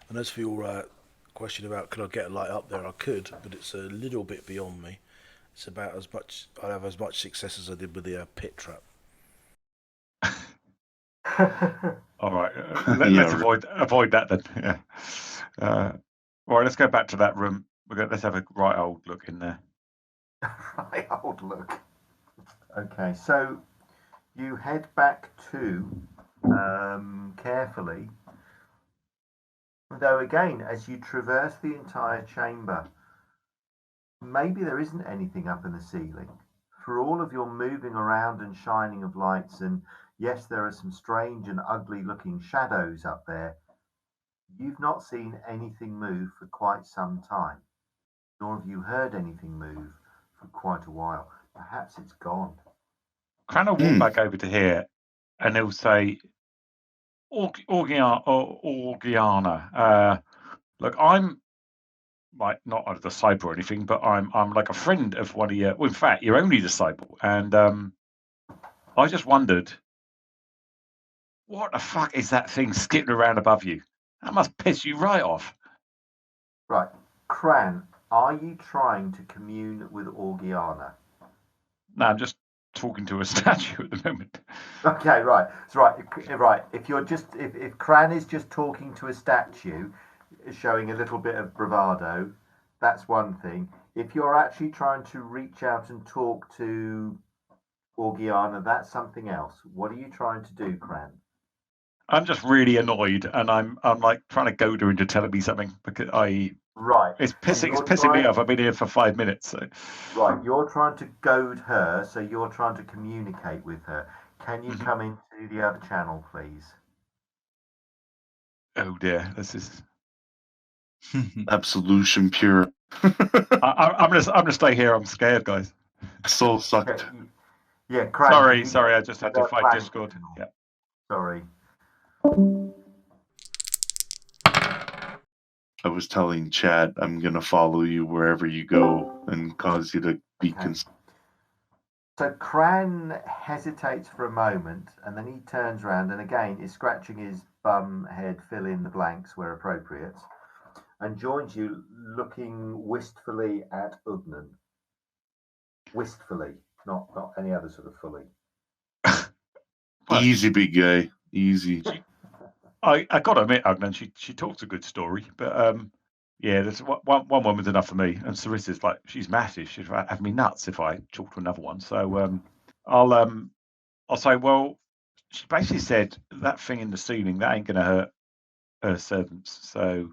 A: And as for your question about could I get a light up there, I could, but it's a little bit beyond me. It's about as much, I'd have as much success as I did with the pit trap.
D: All right,
C: Yeah,
D: let's avoid that then. Yeah. All right, let's go back to that room. Let's have a right old look in there.
B: Right old look. Okay, so you head back to carefully, though again, as you traverse the entire chamber, maybe there isn't anything up in the ceiling. For all of your moving around and shining of lights, and yes, there are some strange and ugly looking shadows up there, you've not seen anything move for quite some time, nor have you heard anything move for quite a while. Perhaps it's gone.
D: Cran will walk back over to here, and he'll say, Orgiana, look, I'm like not a disciple or anything, but I'm like a friend of one of your. Well, in fact, you're only disciple, and I just wondered, what the fuck is that thing skipping around above you? That must piss you right off.
B: Right, Cran, are you trying to commune with Orgiana?
D: No, I'm just talking to a statue at the moment.
B: Okay, right. It's right. If Cran is just talking to a statue, showing a little bit of bravado, that's one thing. If you're actually trying to reach out and talk to Orgiana, that's something else. What are you trying to do, Cran?
D: I'm just really annoyed, and I'm like trying to goad her into telling me something because it's pissing me off. I've been here for 5 minutes. So.
B: Right, you're trying to goad her, so you're trying to communicate with her. Can you come into the other channel, please?
D: Oh dear, this is
C: absolution pure.
D: I'm gonna stay here. I'm scared, guys.
C: So sucked.
B: Yeah, Cran,
D: sorry. I just had to fight Discord. Yeah.
B: Sorry.
C: I was telling Chad I'm gonna follow you wherever you go and cause you to be
B: So Cran hesitates for a moment, and then he turns around and again is scratching his bum head, fill in the blanks where appropriate. and joins you, looking wistfully at Ugnan. Wistfully, not any other sort of fully.
D: Well,
C: Easy, big guy. Easy.
D: I got to admit, Ugnan, she talks a good story, but yeah, there's one woman's enough for me, and Sarissa's like, she's massive. She'd have me nuts if I talk to another one. So I'll say, well, she basically said that thing in the ceiling that ain't going to hurt her servants. So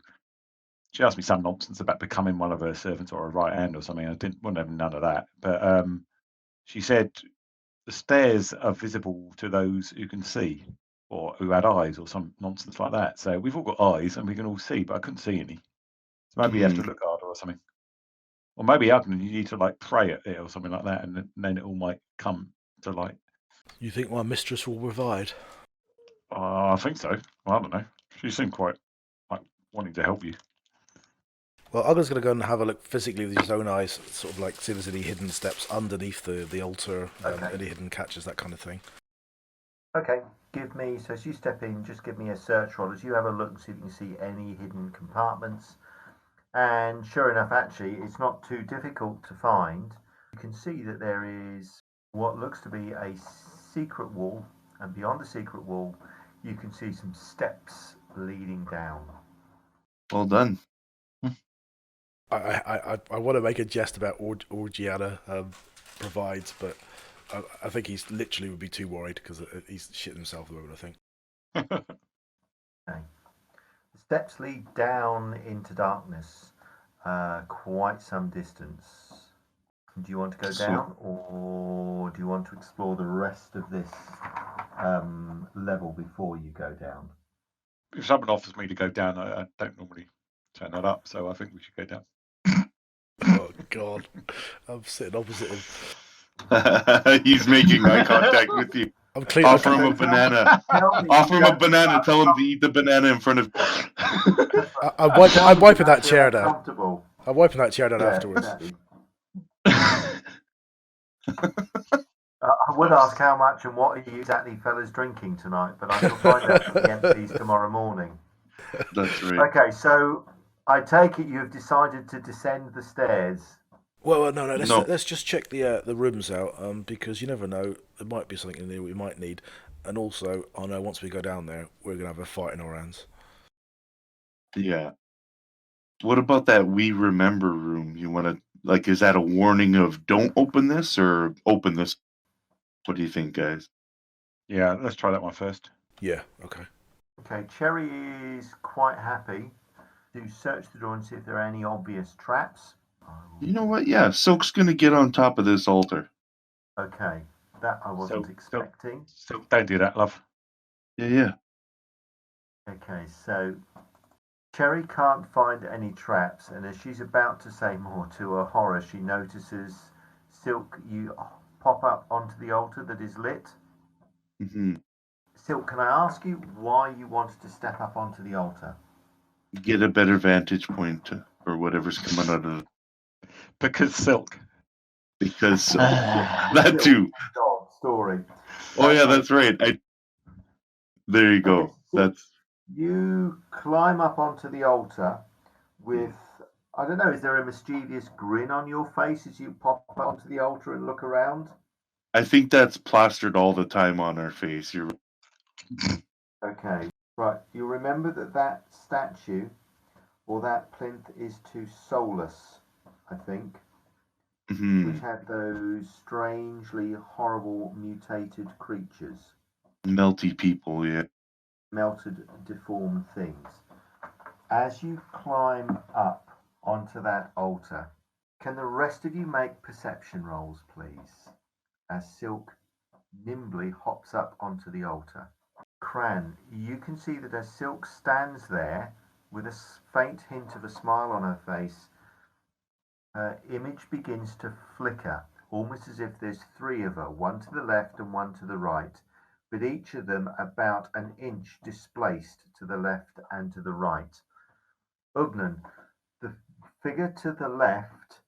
D: she asked me some nonsense about becoming one of her servants or a right hand or something. I wouldn't have none of that, but she said the stairs are visible to those who can see or who had eyes or some nonsense like that. So we've all got eyes and we can all see, but I couldn't see any. So maybe you have to look harder or something. Or maybe Ugnan, you need to like pray at it or something like that, and then it all might come to light.
A: You think my mistress will provide?
D: I think so. Well, I don't know. She seemed quite like wanting to help you.
A: Well, Ugnan's going to go and have a look physically with his own eyes, sort of like see if there's any hidden steps underneath the altar,
B: Okay.
A: any hidden catches, that kind of thing.
B: Okay, give me, so as you step in, just give me a search roll as you have a look and see if you can see any hidden compartments. And sure enough, actually, it's not too difficult to find. You can see that there is what looks to be a secret wall, and beyond the secret wall, you can see some steps leading down.
C: Well done.
A: I want to make a jest about Orgiana provides, but I think he's literally would be too worried because he's shit himself at the moment, I think.
B: Okay. The steps lead down into darkness, quite some distance. Do you want to go down, or do you want to explore the rest of this level before you go down?
D: If someone offers me to go down, I don't normally turn that up, so I think we should go down.
A: Oh God, I'm sitting opposite him.
C: He's making eye contact with you.
A: I'm clean.
C: Offer him a banana. Offer him a banana. Tell him to eat the banana in front of.
A: I'm wiping that chair down.
B: Comfortable.
A: I'm wiping that chair down
B: Yeah,
A: afterwards.
B: exactly. I would ask how much and what are you exactly fellas drinking tonight, but I shall find out from the MPs tomorrow morning.
C: That's right.
B: Okay, so I take it you've decided to descend the stairs.
A: Well, no.
C: No.
A: Let's just check the rooms out, because you never know. There might be something in there we might need, and also I know once we go down there, we're gonna have a fight in our hands.
C: Yeah. What about that we remember room? You want to, like, is that a warning of don't open this or open this? What do you think, guys?
D: Yeah, let's try that one first.
A: Yeah. Okay.
B: Okay, Cherry is quite happy to search the door and see if there are any obvious traps.
C: You know what? Yeah, Silk's going to get on top of this altar.
B: Okay, that I wasn't
D: So-
B: expecting.
D: So don't do that, love.
C: Yeah.
B: Okay, so Cherry can't find any traps, and as she's about to say more, to her horror, she notices Sylke, you pop up onto the altar that is lit.
C: Mm-hmm.
B: Sylke, can I ask you why you wanted to step up onto the altar?
C: Get a better vantage point or whatever's coming out of it.
D: Because Sylke.
C: Because that too.
B: God, story.
C: Oh yeah, that's right. There you go.
B: Okay, so
C: That's
B: you climb up onto the altar with, I don't know, is there a mischievous grin on your face as you pop up onto the altar and look around?
C: I think that's plastered all the time on our face. You're
B: Okay, right. You remember that statue or that plinth is to Solus, I think,
C: Mhm.
B: which had those strangely horrible mutated creatures,
C: Melty people, yeah.
B: melted, deformed things. As you climb up onto that altar, can the rest of you make perception rolls, please? As Sylke nimbly hops up onto the altar. Cran, you can see that as Sylke stands there with a faint hint of a smile on her face, her image begins to flicker, almost as if there's three of her, one to the left and one to the right, but each of them about an inch displaced to the left and to the right. Ugnan, the figure to the left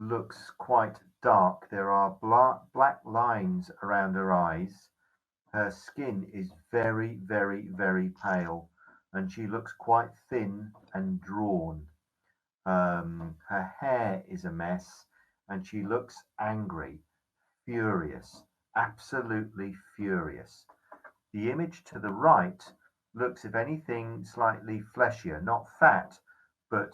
B: looks quite dark. There are black lines around her eyes. Her skin is very, very, very pale. and she looks quite thin and drawn. Her hair is a mess, and she looks angry, furious, absolutely furious. The image to the right looks, if anything, slightly fleshier, not fat, but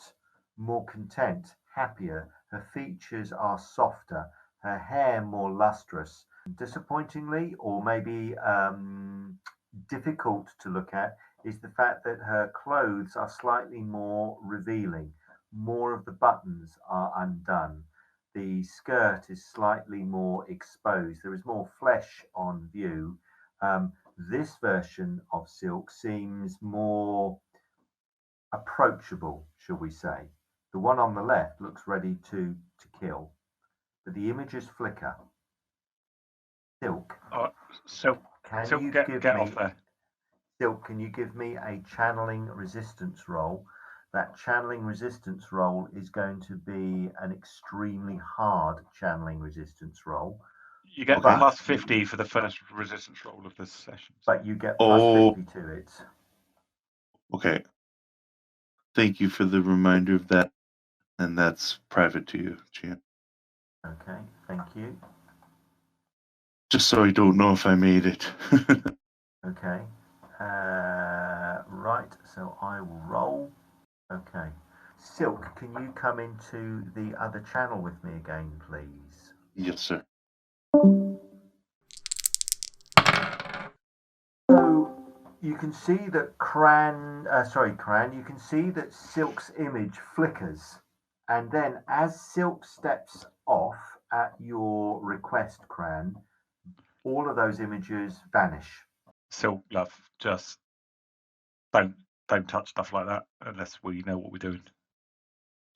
B: more content, happier. Her features are softer, her hair more lustrous. Disappointingly, or maybe difficult to look at, is the fact that her clothes are slightly more revealing. More of the buttons are undone. The skirt is slightly more exposed. There is more flesh on view. This version of Sylke seems more approachable, shall we say. The one on the left looks ready to kill, but the images flicker. Sylke,
D: So
B: can you
D: get off
B: me
D: there.
B: Sylke, can you give me a channeling resistance roll? That channeling resistance roll is going to be an extremely hard channeling resistance roll.
D: You get
B: But
D: plus 50 for the first resistance roll of this session.
B: But you get plus 50 to it.
C: Okay. Thank you for the reminder of that. And that's private to you, Gian.
B: Okay, thank you.
C: Just so I don't know if I made it.
B: Okay. Right, so I will roll. Okay. Sylke, can you come into the other channel with me again, please?
C: Yes, sir.
B: So you can see that Cran, you can see that Sylke's image flickers. And then as Sylke steps off at your request, Cran, all of those images vanish.
D: Sylke, love, just don't touch stuff like that unless we know what we're doing.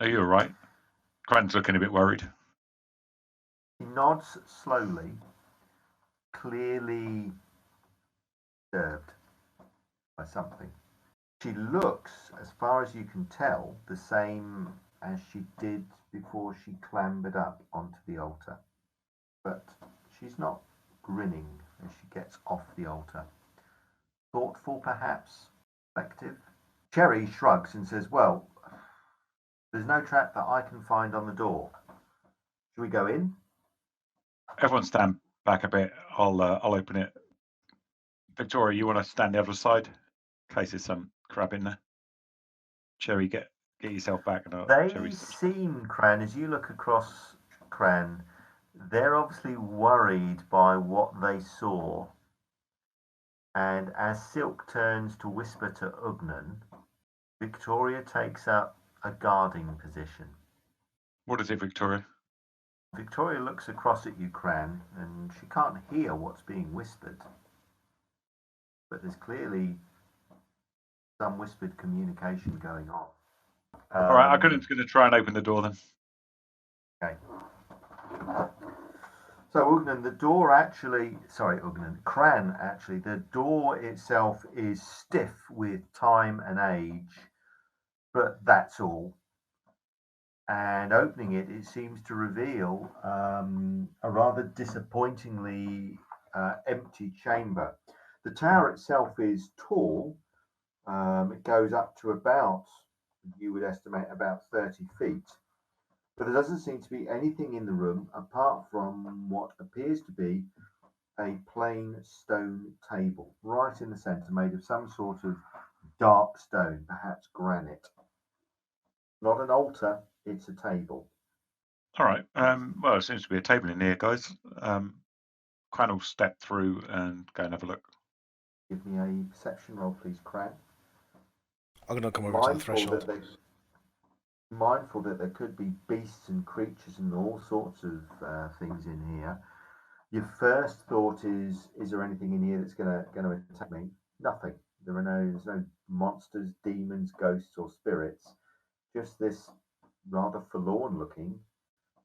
D: Are you all right? Cran's looking a bit worried.
B: He nods slowly, clearly disturbed by something. She looks, as far as you can tell, the same as she did before she clambered up onto the altar. But she's not grinning as she gets off the altar. Thoughtful, perhaps? Reflective? Cherry shrugs and says, well, there's no trap that I can find on the door. Should we go in?
D: Everyone stand back a bit. I'll open it. Victoria, you want to stand the other side in case there's some crab in there? Cherry, get yourself back.
B: They seem, Cran, as you look across Cran, they're obviously worried by what they saw. And as Sylke turns to whisper to Ugnan, Victoria takes up a guarding position.
D: What is it, Victoria?
B: Victoria looks across at you, Cran, and she can't hear what's being whispered. But there's clearly some whispered communication going on.
D: All right, I'm going to try and open the door then.
B: Okay. So Ugnan, Cran actually, the door itself is stiff with time and age, but that's all. And opening it, it seems to reveal a rather disappointingly empty chamber. The tower itself is tall. It goes up to about, you would estimate, about 30 feet. But there doesn't seem to be anything in the room apart from what appears to be a plain stone table right in the centre, made of some sort of dark stone, perhaps granite. Not an altar, it's a table.
D: All right. Well, it seems to be a table in here, guys. Cran will step through and go and have a look.
B: Give me a perception roll, please, Cran.
A: I'm going to come over to the threshold.
B: Mindful that there could be beasts and creatures and all sorts of things in here. Your first thought is there anything in here that's going to attack me? Nothing. There's no monsters, demons, ghosts, or spirits. Just this rather forlorn-looking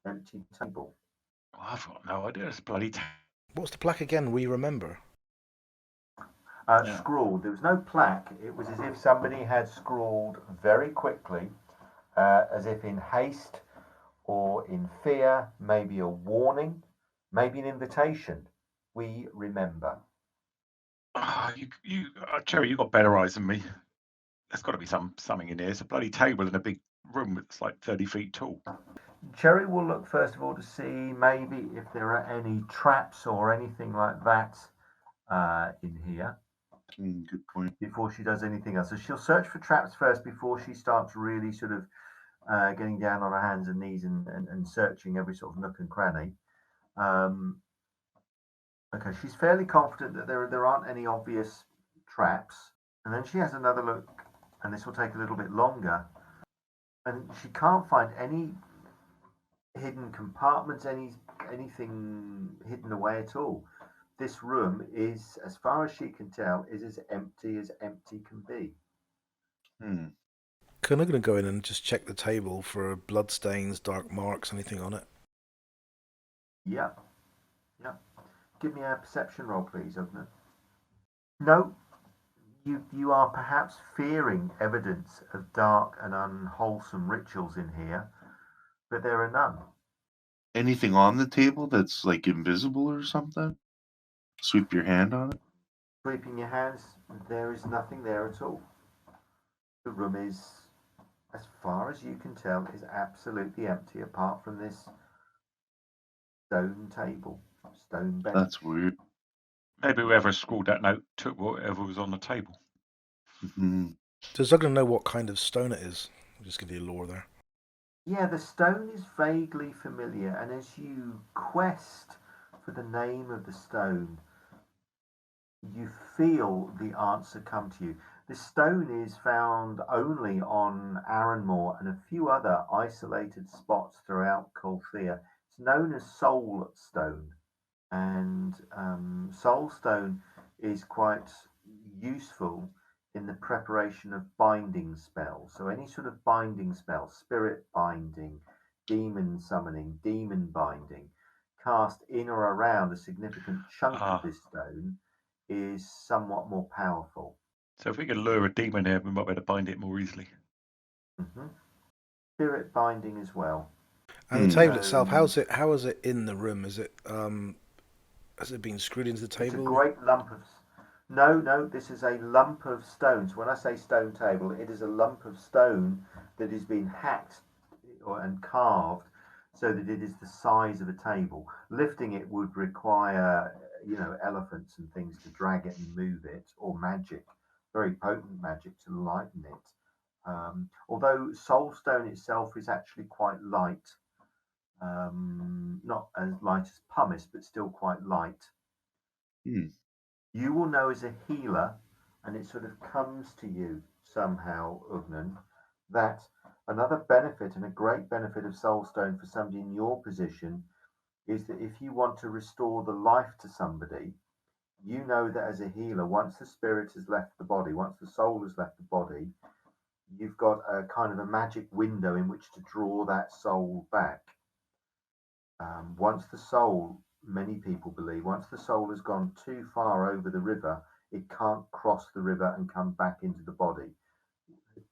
B: empty table.
D: Oh, I've got no idea. It's bloody.
A: What's the plaque again? We remember.
B: Scrawled. There was no plaque. It was as if somebody had scrawled very quickly, as if in haste or in fear, maybe a warning, maybe an invitation. We remember.
D: Oh, Cherry, you got better eyes than me. there's got to be something in here. It's a bloody table in a big room that's like 30 feet tall.
B: Cherry will look first of all to see maybe if there are any traps or anything like that in here
C: Good point.
B: before she does anything else. So she'll search for traps first before she starts really sort of getting down on her hands and knees and searching every sort of nook and cranny. Okay, she's fairly confident that there aren't any obvious traps. And then she has another look, and this will take a little bit longer. And she can't find any hidden compartments, anything hidden away at all. This room is, as far as she can tell, is as empty can be.
A: Can I going to go in and just check the table for blood stains, dark marks, anything on it?
B: Yeah. Give me a perception roll, please, Ugnan. No, you are perhaps fearing evidence of dark and unwholesome rituals in here, but there are none.
C: Anything on the table that's like invisible or something? Sweep your hand on it.
B: Sweeping your hands, there is nothing there at all. The room is, as far as you can tell, is absolutely empty apart from this stone table, stone bench.
C: That's weird.
D: Maybe whoever scrawled that note took whatever was on the table.
A: Does Ugnan know what kind of stone it is? I'll just give you a lore there.
B: Yeah, the stone is vaguely familiar, and as you quest for the name of the stone, you feel the answer come to you. This stone is found only on Arranmore and a few other isolated spots throughout Colthea. It's known as soul stone, and soul stone is quite useful in the preparation of binding spells. So any sort of binding spell, spirit binding, demon summoning, demon binding, cast in or around a significant chunk of this stone is somewhat more powerful.
D: So if we could lure a demon here, we might be able to bind it more easily.
B: Spirit binding as well.
A: And the table itself, how is it in the room? Is it has it been screwed into the table?
B: It's a great lump of... No, this is a lump of stone. So when I say stone table, it is a lump of stone that has been hacked and carved so that it is the size of a table. Lifting it would require, elephants and things to drag it and move it, or magic, very potent magic to lighten it. Although soulstone itself is actually quite light, not as light as pumice, but still quite light. You will know as a healer, and it sort of comes to you somehow, Ugnan, that another benefit and a great benefit of soulstone for somebody in your position is that if you want to restore the life to somebody, you know that as a healer, once the spirit has left the body, once the soul has left the body, you've got a kind of a magic window in which to draw that soul back. Once the soul, many people believe, once the soul has gone too far over the river, it can't cross the river and come back into the body.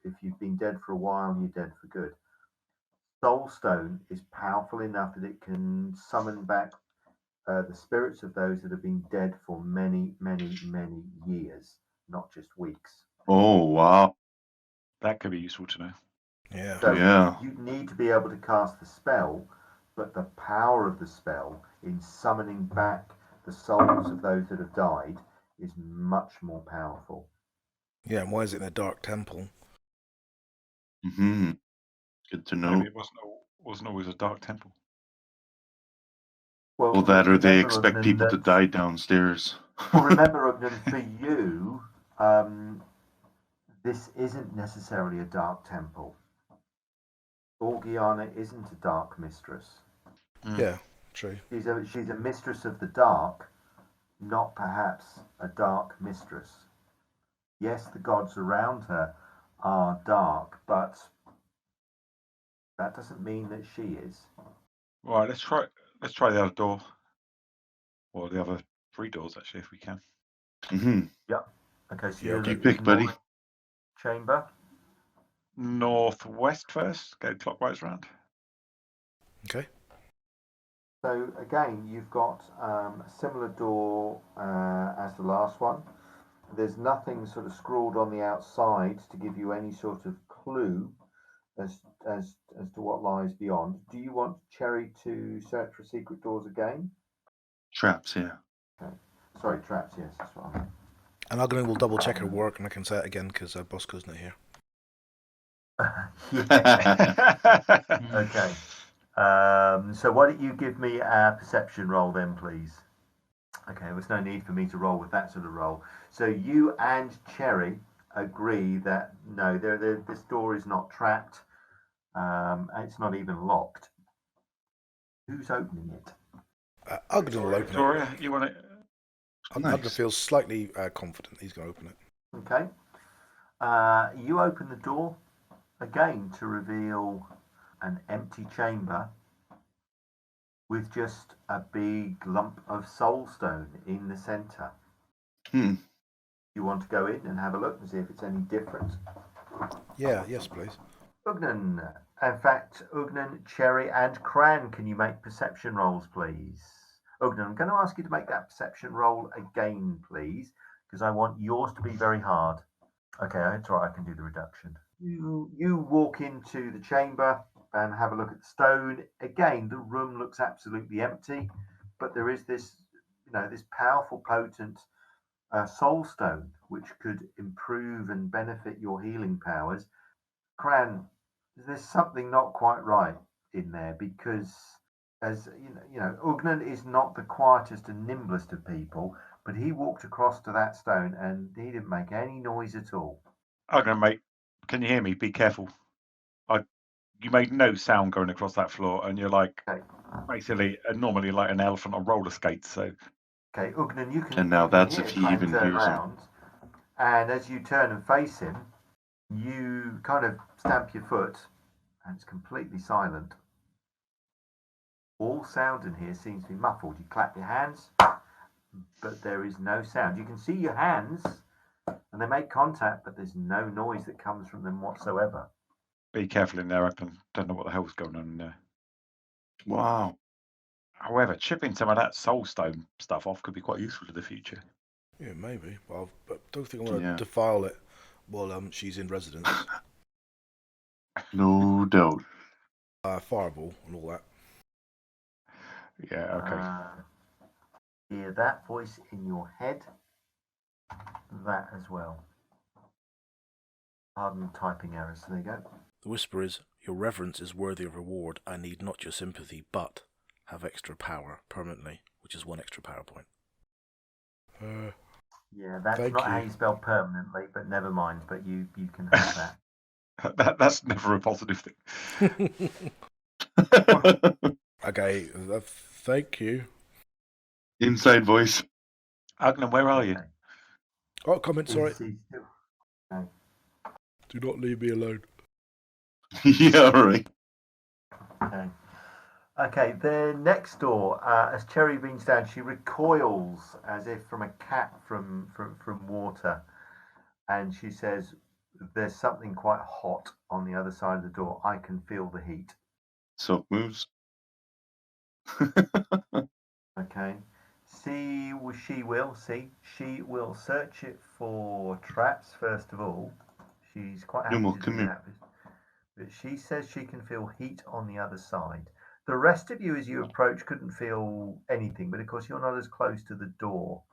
B: If you've been dead for a while, you're dead for good. Soulstone is powerful enough that it can summon back the spirits of those that have been dead for many, many, many years, not just weeks.
C: Oh, wow.
D: That could be useful to know.
A: Yeah.
B: So you need to be able to cast the spell, but the power of the spell in summoning back the souls of those that have died is much more powerful.
A: Yeah, and why is it in a dark temple?
C: Good to know.
D: Maybe it wasn't always a dark temple.
C: Well, that or they expect Ugnan people to die downstairs.
B: Well, remember, Ugnan, for you, this isn't necessarily a dark temple. Orgiana isn't a dark mistress.
A: Yeah, true.
B: She's a mistress of the dark, not perhaps a dark mistress. Yes, the gods around her are dark, but that doesn't mean that she is.
D: Right, let's try the other door, or the other 3 doors actually, if we can.
B: Yep. Okay, so
A: Yeah,
C: you pick, buddy.
B: Chamber.
D: Northwest first. Go clockwise round.
A: Okay.
B: So again, you've got a similar door as the last one. There's nothing sort of scrawled on the outside to give you any sort of clue as to what lies beyond. Do you want Cherry to search for secret doors again?
C: Traps, yeah.
B: Okay. Sorry, traps. Yes, that's what I meant.
A: And Ugnan will double check her work, and I can say it again because Bosco's not here.
B: Yeah. Okay. So why don't you give me a perception roll then, please? Okay, there's no need for me to roll with that sort of roll. So you and Cherry agree that no, this door is not trapped. It's not even locked. Who's opening it?
A: Ugnan will open
D: Victoria, you want it?
A: it.
C: Nice.
A: Ugnan feels slightly confident he's going to open it.
B: Okay. You open the door again to reveal an empty chamber with just a big lump of soulstone in the centre.
C: Hmm.
B: You want to go in and have a look and see if it's any different?
A: Yeah, yes, please.
B: Ugnan. In fact, Ugnan, Cherry, and Cran, can you make perception rolls, please? Ugnan, I'm going to ask you to make that perception roll again, please, because I want yours to be very hard. Okay, that's right, I can do the reduction. You walk into the chamber and have a look at the stone. Again, the room looks absolutely empty, but there is this, this powerful, potent soul stone which could improve and benefit your healing powers. Cran, there's something not quite right in there because, as Ugnan is not the quietest and nimblest of people, but he walked across to that stone and he didn't make any noise at all.
D: Ugnan, mate, can you hear me? Be careful. You made no sound going across that floor, and you're like basically normally like an elephant on roller skates. So,
B: okay, Ugnan, you can.
C: And now
B: you can
C: that's
B: hear
C: if he
B: Cran
C: even
B: turn
C: hears him.
B: round, and as you turn and face him, you kind of stamp your foot, and it's completely silent. All sound in here seems to be muffled. You clap your hands, but there is no sound. You can see your hands, and they make contact, but there's no noise that comes from them whatsoever.
D: be careful in there. I don't know what the hell's going on in there.
C: Wow.
D: However, chipping some of that soulstone stuff off could be quite useful in the future.
A: Yeah, maybe. Well, but don't think I want to
C: Yeah.
A: defile it while she's in residence.
C: No doubt.
A: Fireball and all that.
D: Yeah, okay.
B: Hear that voice in your head. That as well. Pardon typing errors. There you go.
A: The whisper is, your reverence is worthy of reward. I need not your sympathy, but have extra power permanently, which is 1 extra power point.
B: Yeah, that's
A: Thank
B: not
A: you.
B: how you spell permanently, but never mind. But you can have that.
D: That's never a positive thing.
A: Okay, thank you.
C: Inside voice.
D: Ugnan, where are you?
B: Okay.
A: Oh, comment, sorry.
B: Okay.
A: Do not leave me alone.
C: Yeah, right.
B: Okay, the next door, as Cherry leans down, she recoils as if from a cat from water, and she says, "There's something quite hot on the other side of the door. I can feel the heat."
C: Silk moves.
B: Okay, she will search it for traps first of all. She's quite happy
C: Numal,
B: to
C: come
B: do
C: here.
B: that, but she says she can feel heat on the other side. The rest of you, as you approach, couldn't feel anything, but of course you're not as close to the door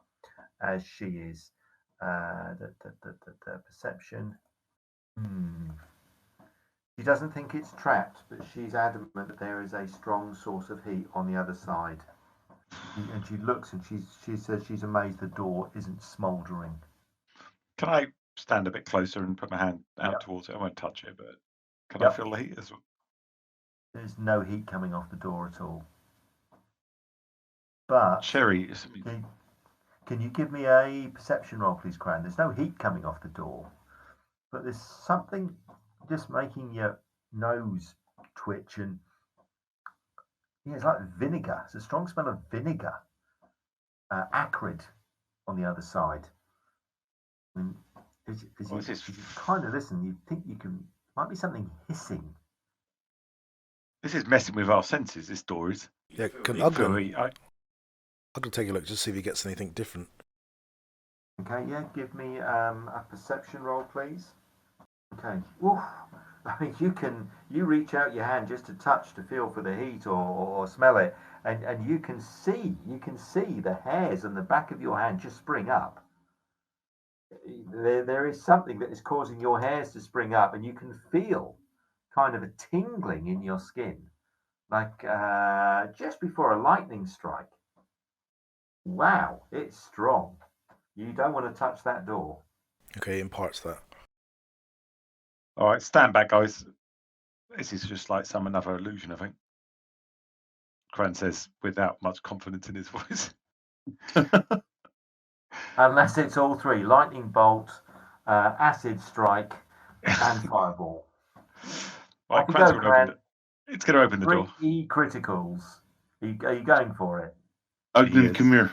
B: as she is. Perception. She doesn't think it's trapped, but she's adamant that there is a strong source of heat on the other side. And she looks and she says she's amazed the door isn't smouldering.
D: Can I stand a bit closer and put my hand out
B: Yep.
D: towards it? I won't touch it, but can
B: Yep.
D: I feel the heat as well?
B: There's no heat coming off the door at all. But
D: Cherry,
B: can you give me a perception roll, please, Cran? There's no heat coming off the door, but there's something just making your nose twitch, and it's like vinegar. It's a strong smell of vinegar, acrid on the other side. I mean, as you kind of listen, you think might be something hissing.
D: this is messing with our senses. This door is.
A: Yeah, can
D: I'll
A: Ugnan take a look just to see if he gets anything different.
B: Okay, yeah, give me a perception roll, please. Okay. Oof. I mean, you reach out your hand just to touch, to feel for the heat or smell it, and you can see the hairs on the back of your hand just spring up. There is something that is causing your hairs to spring up, and you can feel kind of a tingling in your skin, like just before a lightning strike. Wow, it's strong. You don't want to touch that door.
A: Okay, imparts that.
D: All right, stand back, guys. This is just like some another illusion, I think. Cran says without much confidence in his voice.
B: Unless it's all three: lightning bolt, acid strike, and fireball.
D: Right,
B: Off you
D: Cran's
B: go,
D: going to open
B: Cran.
D: it's going to open the door.
B: 3 criticals. Are you going for it?
C: Ugnan,
D: is.
C: come here.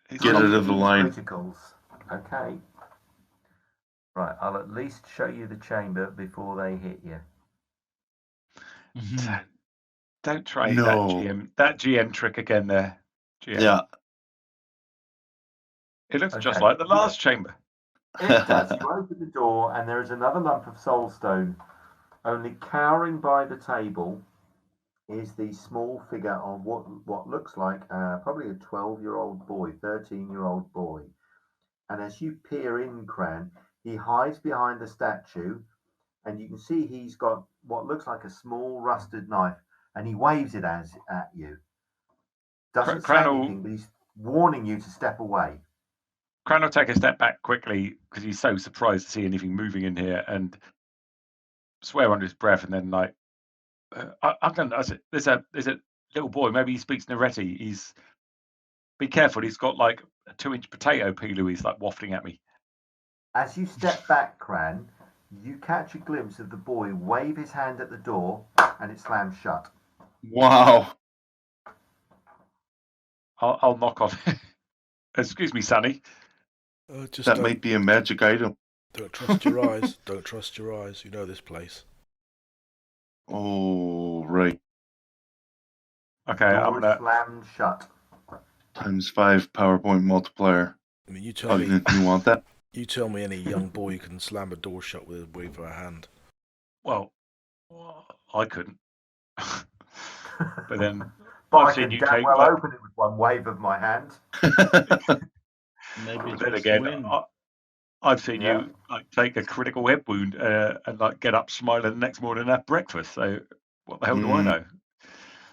D: He's
C: Get
D: got-
C: out of the line.
B: Criticals. Okay. Right, I'll at least show you the chamber before they hit you.
D: Don't try
C: No.
D: that GM trick again there. GM.
C: Yeah.
D: It looks just
B: Okay.
D: like the last chamber.
B: It does. You open the door, and there is another lump of soulstone. Only cowering by the table is the small figure of what looks like probably a 12-year-old boy, 13-year-old boy. And as you peer in, Cran, he hides behind the statue, and you can see he's got what looks like a small rusted knife, and he waves it at you. Doesn't say
D: Cran
B: anything, but he's warning you to step away.
D: Cran will take a step back quickly because he's so surprised to see anything moving in here and swear under his breath, and then like, there's a little boy. Maybe he speaks Neretti. Be careful. He's got like a 2-inch potato peeler. He's like wafting at me.
B: As you step back, Cran, you catch a glimpse of the boy wave his hand at the door, and it slams shut.
C: Wow.
D: I'll knock on. Excuse me, Sonny.
A: Just
C: That
A: don't,
C: might be a magic item.
A: don't trust your eyes. Don't trust your eyes. You know this place.
C: Oh, right.
D: Okay,
B: Door
D: I'm gonna.
B: slammed shut.
C: ×5 PowerPoint multiplier.
A: I mean, you tell me.
C: You want that?
A: You tell me any young boy can slam a door shut with a wave of a hand.
D: Well, I couldn't. But then
B: But
D: I've
B: I
D: seen
B: can
D: you
B: damn
D: take.
B: well open it with one wave of my hand.
E: Maybe
D: But
E: just
D: then again,
E: win.
D: I've seen
B: Yeah.
D: you like take a critical head wound and like get up smiling the next morning and have breakfast. So what the hell do I know?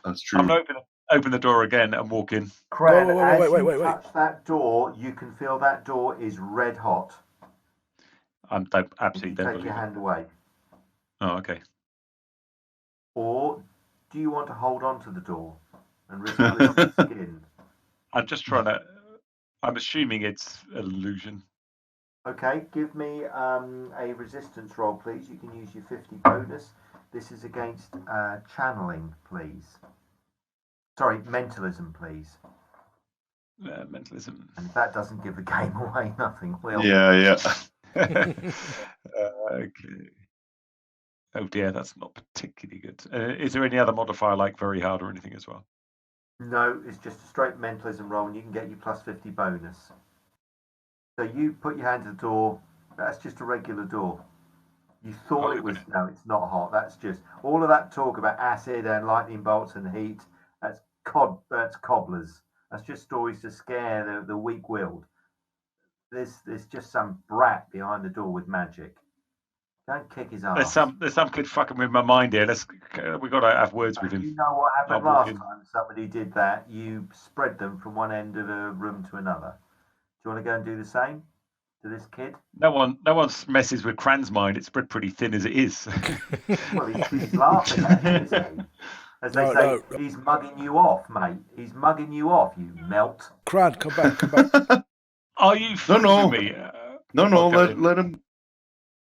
C: That's
D: I'm
C: true.
D: gonna open the door again and walk in.
B: Cran,
A: Whoa,
B: as
A: wait,
B: you
A: wait.
B: touch that door, you can feel that door is red hot.
D: I don't
B: If you
D: absolutely don't
B: take your
D: believe it.
B: hand away.
D: Oh, okay.
B: Or do you want to hold on to the door and risk losing skin?
D: I'm just trying to. I'm assuming it's an illusion.
B: Okay, give me a resistance roll, please. You can use your 50 bonus. This is against channeling, please. Sorry, mentalism, please.
D: Mentalism.
B: And if that doesn't give the game away, nothing will.
C: Yeah.
D: Okay. Oh dear, that's not particularly good. Is there any other modifier like very hard or anything as well?
B: No, it's just a straight mentalism roll, and you can get your plus 50 bonus. So you put your hand to the door. That's just a regular door. You thought it was. No, it's not hot. That's just all of that talk about acid and lightning bolts and heat. That's cobblers. That's just stories to scare the weak-willed. There's just some brat behind the door with magic. Don't kick his ass.
D: There's some kid fucking with my mind here. We got to have words with him.
B: You know what happened
D: I'll walk
B: last
D: in.
B: time somebody did that? You spread them from one end of the room to another. Do you want to go and do the same to this kid?
D: No one messes with Cran's mind. It's spread pretty thin as it is.
B: Well, he's laughing at you, isn't he? As they say, he's mugging you off, mate. He's mugging you off, you melt.
A: Cran, come back.
D: Are you
C: No.
D: me?
C: No, let him.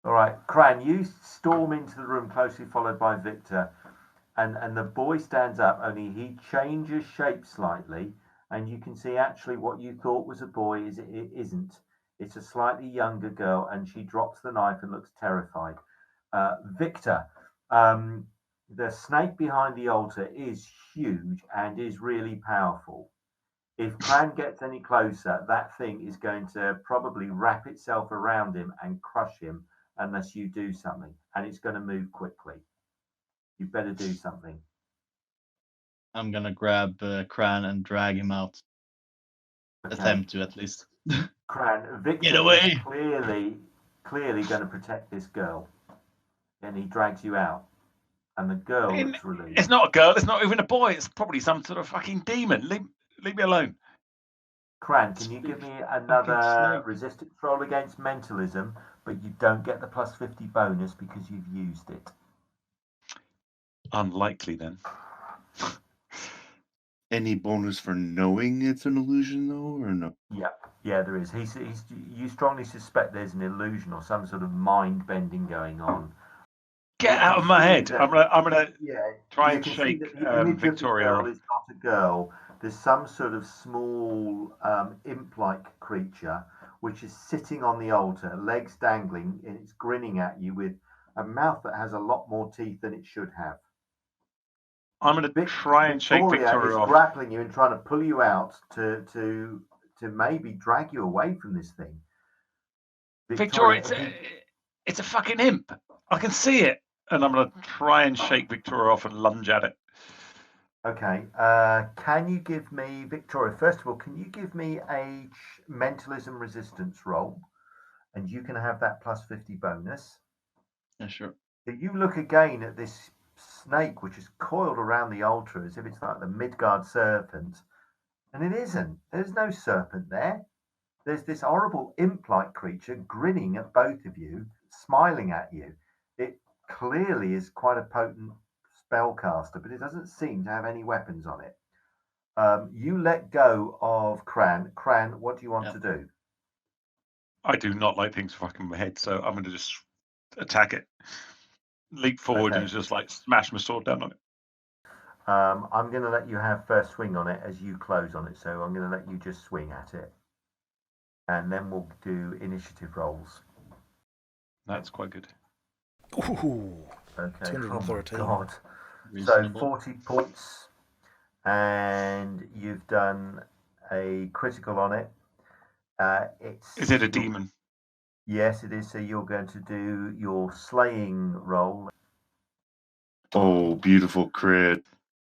B: All right, Cran, you storm into the room, closely followed by Victor, and the boy stands up, only he changes shape slightly, and you can see actually what you thought was a boy it isn't. It's a slightly younger girl, and she drops the knife and looks terrified. Victor, the snake behind the altar is huge and is really powerful. If Cran gets any closer, that thing is going to probably wrap itself around him and crush him unless you do something. And it's going to move quickly. You better do something.
E: I'm gonna grab Cran and drag him out.
B: Okay.
E: Attempt to, at least.
B: Cran, Victor
E: Get away!
B: is clearly going to protect this girl. And he drags you out. And the girl looks relieved.
D: It's not a girl. It's not even a boy. It's probably some sort of fucking demon. Leave me alone.
B: Cran, can you give me another resistance roll against mentalism, but you don't get the plus 50 bonus because you've used it?
D: Unlikely then.
C: Any bonus for knowing it's an illusion, though, or no?
B: Yeah, there is. You strongly suspect there's an illusion or some sort of mind bending going on.
D: Get out of my head! I'm gonna try and
B: can
D: shake
B: see that the image
D: Victoria
B: of the girl
D: off.
B: is not a girl. There's some sort of small imp-like creature which is sitting on the altar, legs dangling, and it's grinning at you with a mouth that has a lot more teeth than it should have.
D: I'm going to try and shake Victoria
B: is
D: off.
B: grappling you and trying to pull you out to maybe drag you away from this thing.
D: Victoria, it's a fucking imp. I can see it. And I'm going to try and shake Victoria off and lunge at it.
B: Okay. Can you give me, Victoria, first of all, can you give me a mentalism resistance roll? And you can have that plus 50 bonus.
E: Yeah, sure.
B: So you look again at this snake which is coiled around the altar as if it's like the Midgard serpent. And it isn't. There's no serpent there. There's this horrible imp-like creature grinning at both of you, smiling at you. It clearly is quite a potent spellcaster, but it doesn't seem to have any weapons on it. You let go of Cran. Cran, what do you want to do?
D: I do not like things fucking my head, so I'm going to just attack it. Leap forward and just like smash my sword down on it.
B: I'm going to let you have first swing on it as you close on it, so I'm going to let you just swing at it. And then we'll do initiative rolls.
D: That's quite good.
A: Ooh,
B: okay.
A: 213.
B: Oh my God.
E: Reasonable.
B: So 40 points, and you've done a critical on it.
D: Is it a demon?
B: Yes, it is. So you're going to do your slaying roll.
C: Oh, beautiful crit.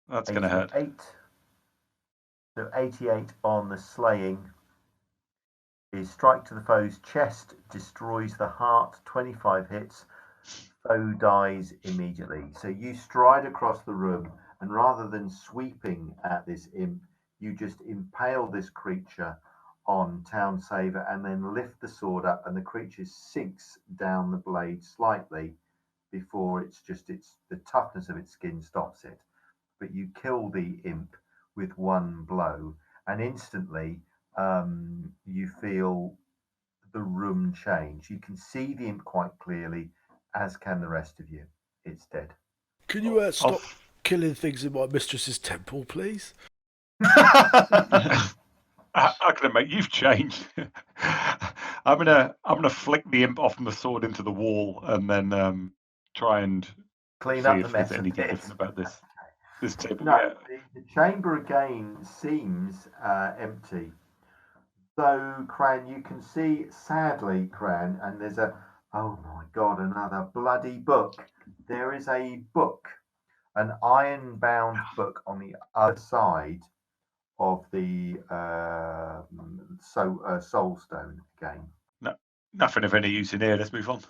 D: That's going to hurt.
B: 88. So 88 on the slaying is strike to the foe's chest, destroys the heart, 25 hits, foe dies immediately. So you stride across the room, and rather than sweeping at this imp, you just impale this creature on Town Saver and then lift the sword up, and the creature sinks down the blade slightly before the toughness of its skin stops it. But you kill the imp with one blow, and instantly you feel the room change. You can see the imp quite clearly, as can the rest of you. It's dead.
A: Can you stop killing things in my mistress's temple, please?
D: I can admit you've changed. I'm gonna flick the imp off the sword into the wall and then try and
B: clean
D: see
B: up
D: if
B: the mess
D: there's anything different about this table.
B: No,
D: Yeah.
B: the chamber again seems empty. So, Cran, you can see, sadly, Cran, and there's oh my God, another bloody book. There is a book, an iron-bound book on the other side of the soul stone again.
D: No, nothing of any use in here. Let's move on.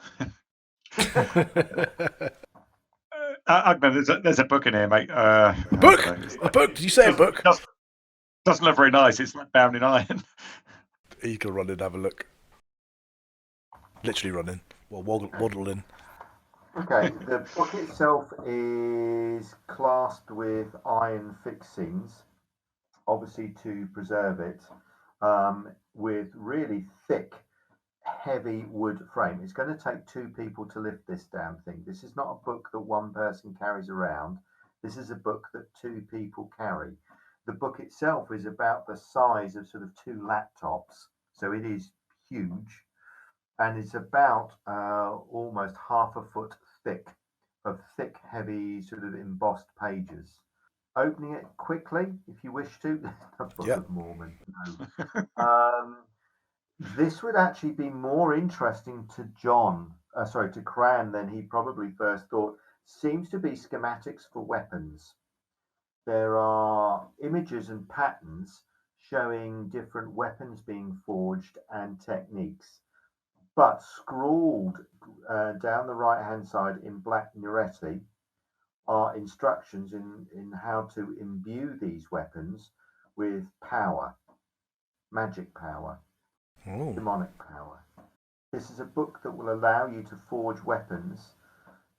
D: Ugnan, there's a book in here, mate.
A: A book? A book? Did you say a book?
D: Doesn't look very nice. It's like bound in iron.
A: You can run in and have a look. Literally run in. Well, waddle in.
B: Okay, the book itself is clasped with iron fixings, obviously to preserve it, with really thick, heavy wood frame. It's going to take two people to lift this damn thing. This is not a book that one person carries around. This is a book that two people carry. The book itself is about the size of sort of two laptops, so it is huge, and it's about almost half a foot thick, of thick, heavy, sort of embossed pages. Opening it quickly, if you wish to. The Book
A: Yep.
B: of Mormon. No. This would actually be more interesting to to Cran than he probably first thought. Seems to be schematics for weapons. There are images and patterns showing different weapons being forged and techniques. But scrawled down the right hand side in black Nuretti are instructions in how to imbue these weapons with power, magic power,
A: Oh,
B: demonic power. This is a book that will allow you to forge weapons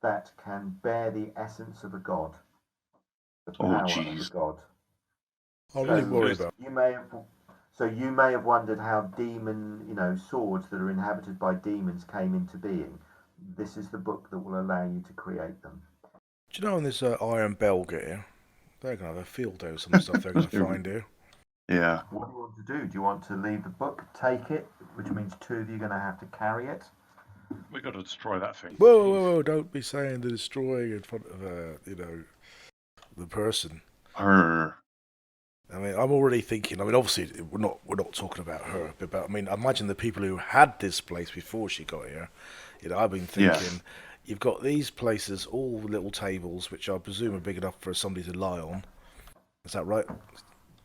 B: that can bear the essence of a god, the
C: Oh,
B: power of a
C: jeez.
B: god.
A: I really worry
D: Just-
A: about.
B: You may have wondered how demon, swords that are inhabited by demons came into being. This is the book that will allow you to create them.
A: Do you know on this iron bell here, they're gonna have a field day with some stuff they're gonna find here.
C: Yeah.
B: What do you want to do? Do you want to leave the book, take it, which means two of you are going to have to carry it?
D: We got to destroy that thing.
A: Whoa,
D: Jeez.
A: whoa, whoa! Don't be saying the destroying in front of the person.
C: Her.
A: I mean, I'm already thinking. I mean, obviously, we're not talking about her, but I mean, imagine the people who had this place before she got here. I've been thinking.
C: Yes.
A: You've got these places, all little tables, which I presume are big enough for somebody to lie on. Is that right?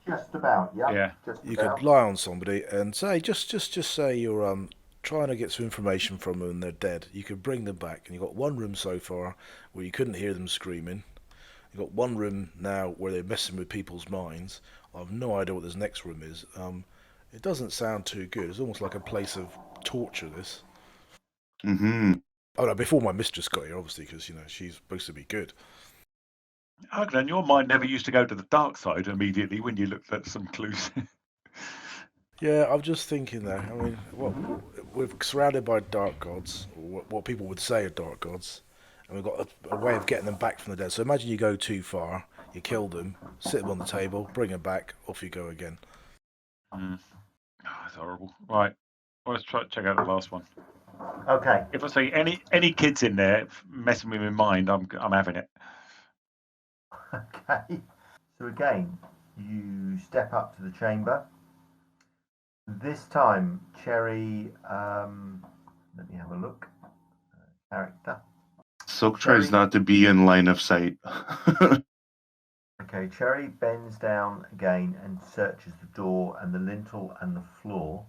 B: Just about,
D: Yeah.
B: Just
A: You
B: about.
A: could lie on somebody and say, just say you're trying to get some information from them and they're dead. You could bring them back, and you've got one room so far where you couldn't hear them screaming. You've got one room now where they're messing with people's minds. I've no idea what this next room is. It doesn't sound too good. It's almost like a place of torture. This.
C: Mm-hmm.
A: Oh no! Before my mistress got here, obviously, because she's supposed to be good.
D: Ugnan, your mind never used to go to the dark side immediately when you looked at some clues.
A: Yeah, I'm just thinking there. I mean, we're surrounded by dark gods, or what people would say are dark gods, and we've got a way of getting them back from the dead. So imagine you go too far, you kill them, sit them on the table, bring them back, off you go again.
D: Oh, that's horrible. Right. Well, let's try to check out the last one.
B: Okay.
D: If I see any kids in there messing with my mind, I'm having it.
B: Okay. So again, you step up to the chamber. This time, Cherry. Let me have a look. Character.
C: Silk tries not to be in line of sight.
B: Okay, Cherry bends down again and searches the door and the lintel and the floor.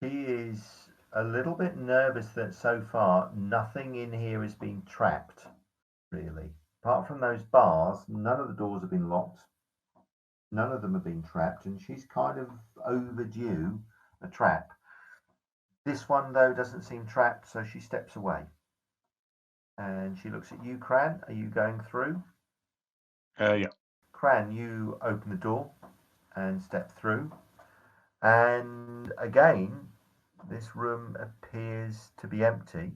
B: He is a little bit nervous that so far nothing in here has been trapped, really. Apart from those bars, none of the doors have been locked. None of them have been trapped, and she's kind of overdue a trap. This one, though, doesn't seem trapped, so she steps away. And she looks at you, Cran. Are you going through?
D: Yeah.
B: Cran, you open the door and step through. And again, this room appears to be empty,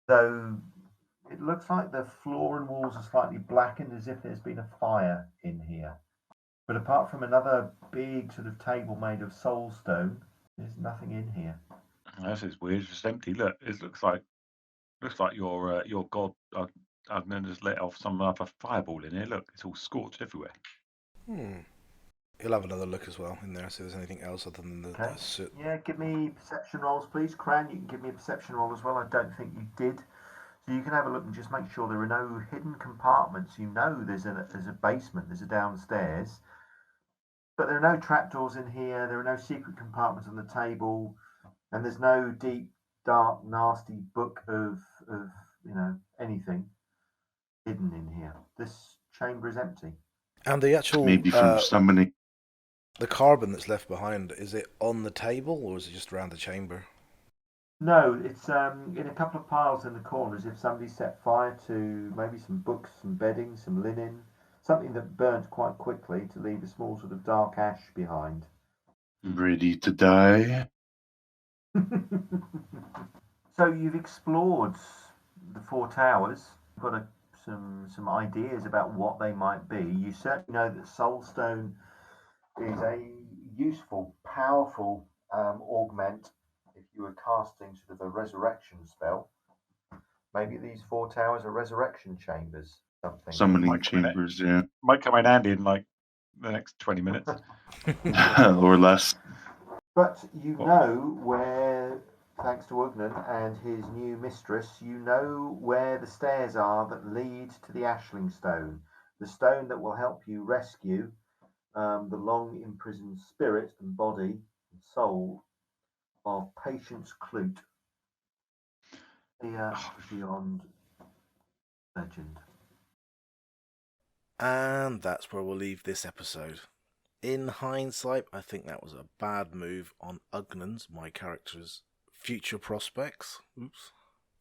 B: though it looks like the floor and walls are slightly blackened as if there's been a fire in here. But apart from another big sort of table made of soul stone, there's nothing in here.
D: This is weird. It's just empty. Look, it looks like your god Ugnan has let off some other fireball in here. Look, it's all scorched everywhere.
A: He'll have another look as well in there, see if there's anything else other than the soot.
B: Yeah, give me perception rolls, please. Cran, you can give me a perception roll as well. I don't think you did. So you can have a look and just make sure there are no hidden compartments. There's a basement, there's a downstairs. But there are no trapdoors in here, there are no secret compartments on the table, and there's no deep, dark, nasty book of anything hidden in here. This chamber is empty.
A: And the actual
C: Maybe from summoning.
A: the carbon that's left behind, is it on the table or is it just around the chamber?
B: No, it's in a couple of piles in the corners. If somebody set fire to maybe some books, some bedding, some linen, something that burnt quite quickly to leave a small sort of dark ash behind.
C: Ready to die?
B: So you've explored the four towers. You've got some ideas about what they might be. You certainly know that Soulstone is a useful, powerful augment if you were casting sort of a resurrection spell. Maybe these four towers are resurrection chambers. something.
C: Summoning
D: Might come in
C: chambers, yeah.
D: Might come in handy in like the next 20 minutes.
C: Or less.
B: But you know where, thanks to Ugnan and his new mistress, you know where the stairs are that lead to the Ashling Stone, the stone that will help you rescue the long imprisoned spirit and body and soul of Patience Clute, here beyond legend.
A: And that's where we'll leave this episode. In hindsight, I think that was a bad move on Ugnan's, my character's, future prospects. Oops.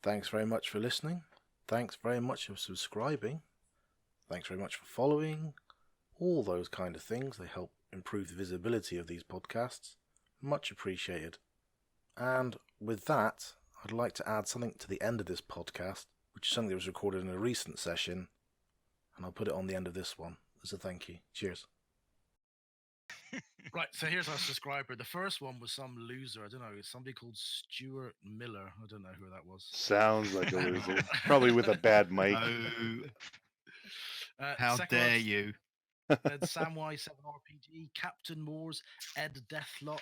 A: Thanks very much for listening. Thanks very much for subscribing. Thanks very much for following. All those kind of things. They help improve the visibility of these podcasts. Much appreciated. And with that, I'd like to add something to the end of this podcast, which is something that was recorded in a recent session, and I'll put it on the end of this one as a thank you. Cheers. Right, so here's our subscriber. The first one was some loser. I don't know. It's somebody called Stuart Miller. I don't know who that was.
F: Sounds like a loser. Probably with a bad mic.
G: How dare you?
A: Then Samwise7RPG, Captain Moores, Ed Deathlock.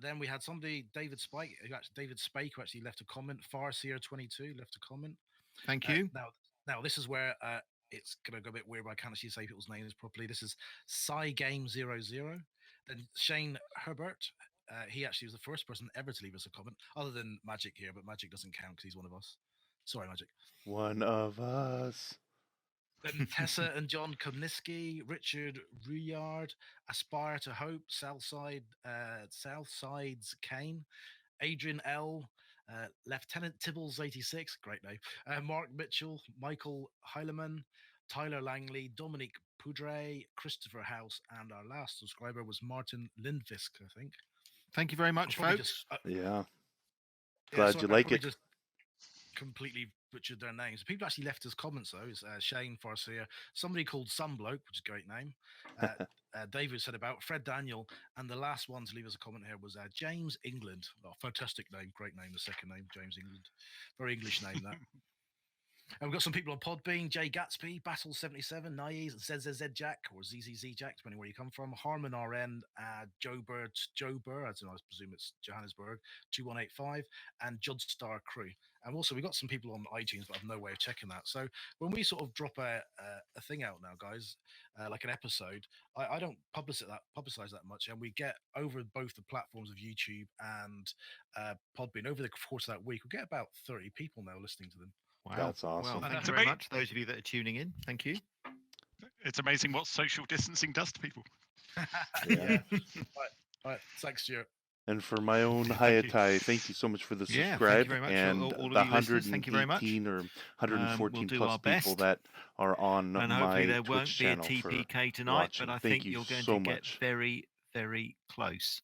A: Then we had somebody, David Spake, who actually left a comment. Farseer22 left a comment.
G: Thank you.
A: Now this is where it's going to go a bit weird, but I can't actually say people's names properly. This is Game00. Then Shane Herbert. He actually was the first person ever to leave us a comment, other than Magic here, but Magic doesn't count because he's one of us. Sorry, Magic.
F: One of us.
A: Then Tessa and John Komniski, Richard Ruyard, Aspire to Hope, Southside's Kane, Adrian L, Lieutenant Tibbles 86, great name, Mark Mitchell, Michael Heileman, Tyler Langley, Dominic Poudre, Christopher House, and our last subscriber was Martin Lindfisk, I think.
G: Thank you very much, folks.
F: Yeah. Glad you like it.
A: Just completely butchered their names. People actually left us comments though. It's Shane Farseer, somebody called Sunbloke, which is a great name. David said about Fred Daniel, and the last one to leave us a comment here was James England. Oh, fantastic name, great name. The second name, James England, very English name that. And we've got some people on Podbean: Jay Gatsby, Battle 77, Naies, ZZZ Jack or ZZZ Jack, depending where you come from. Harmon RN, Joe Burr, I don't know, I presume it's Johannesburg 2185, and Judstar Crew. And also we've got some people on iTunes, but I've no way of checking that. So when we sort of drop a thing out now, guys, like an episode, I don't publicize that much, and we get over both the platforms of YouTube and Podbean over the course of that week, we get about 30 people now listening to them.
F: Wow. That's awesome.
G: Well, thank you very much, those of you that are tuning in. Thank you.
D: It's amazing what social distancing does to people.
F: Yeah.
A: Right. Thanks, Stuart.
F: And for my own Hayatai, thank you so much for the subscribe
G: and
F: the
G: all of you listeners, thank you very much.
F: 118 or 114
G: we'll
F: plus people that are on
G: and
F: my
G: hopefully there
F: Twitch
G: won't be a
F: channel
G: TPK
F: for
G: tonight,
F: watching.
G: but I
F: Thank
G: think
F: you
G: you're going
F: so
G: to get
F: much.
G: very, very close.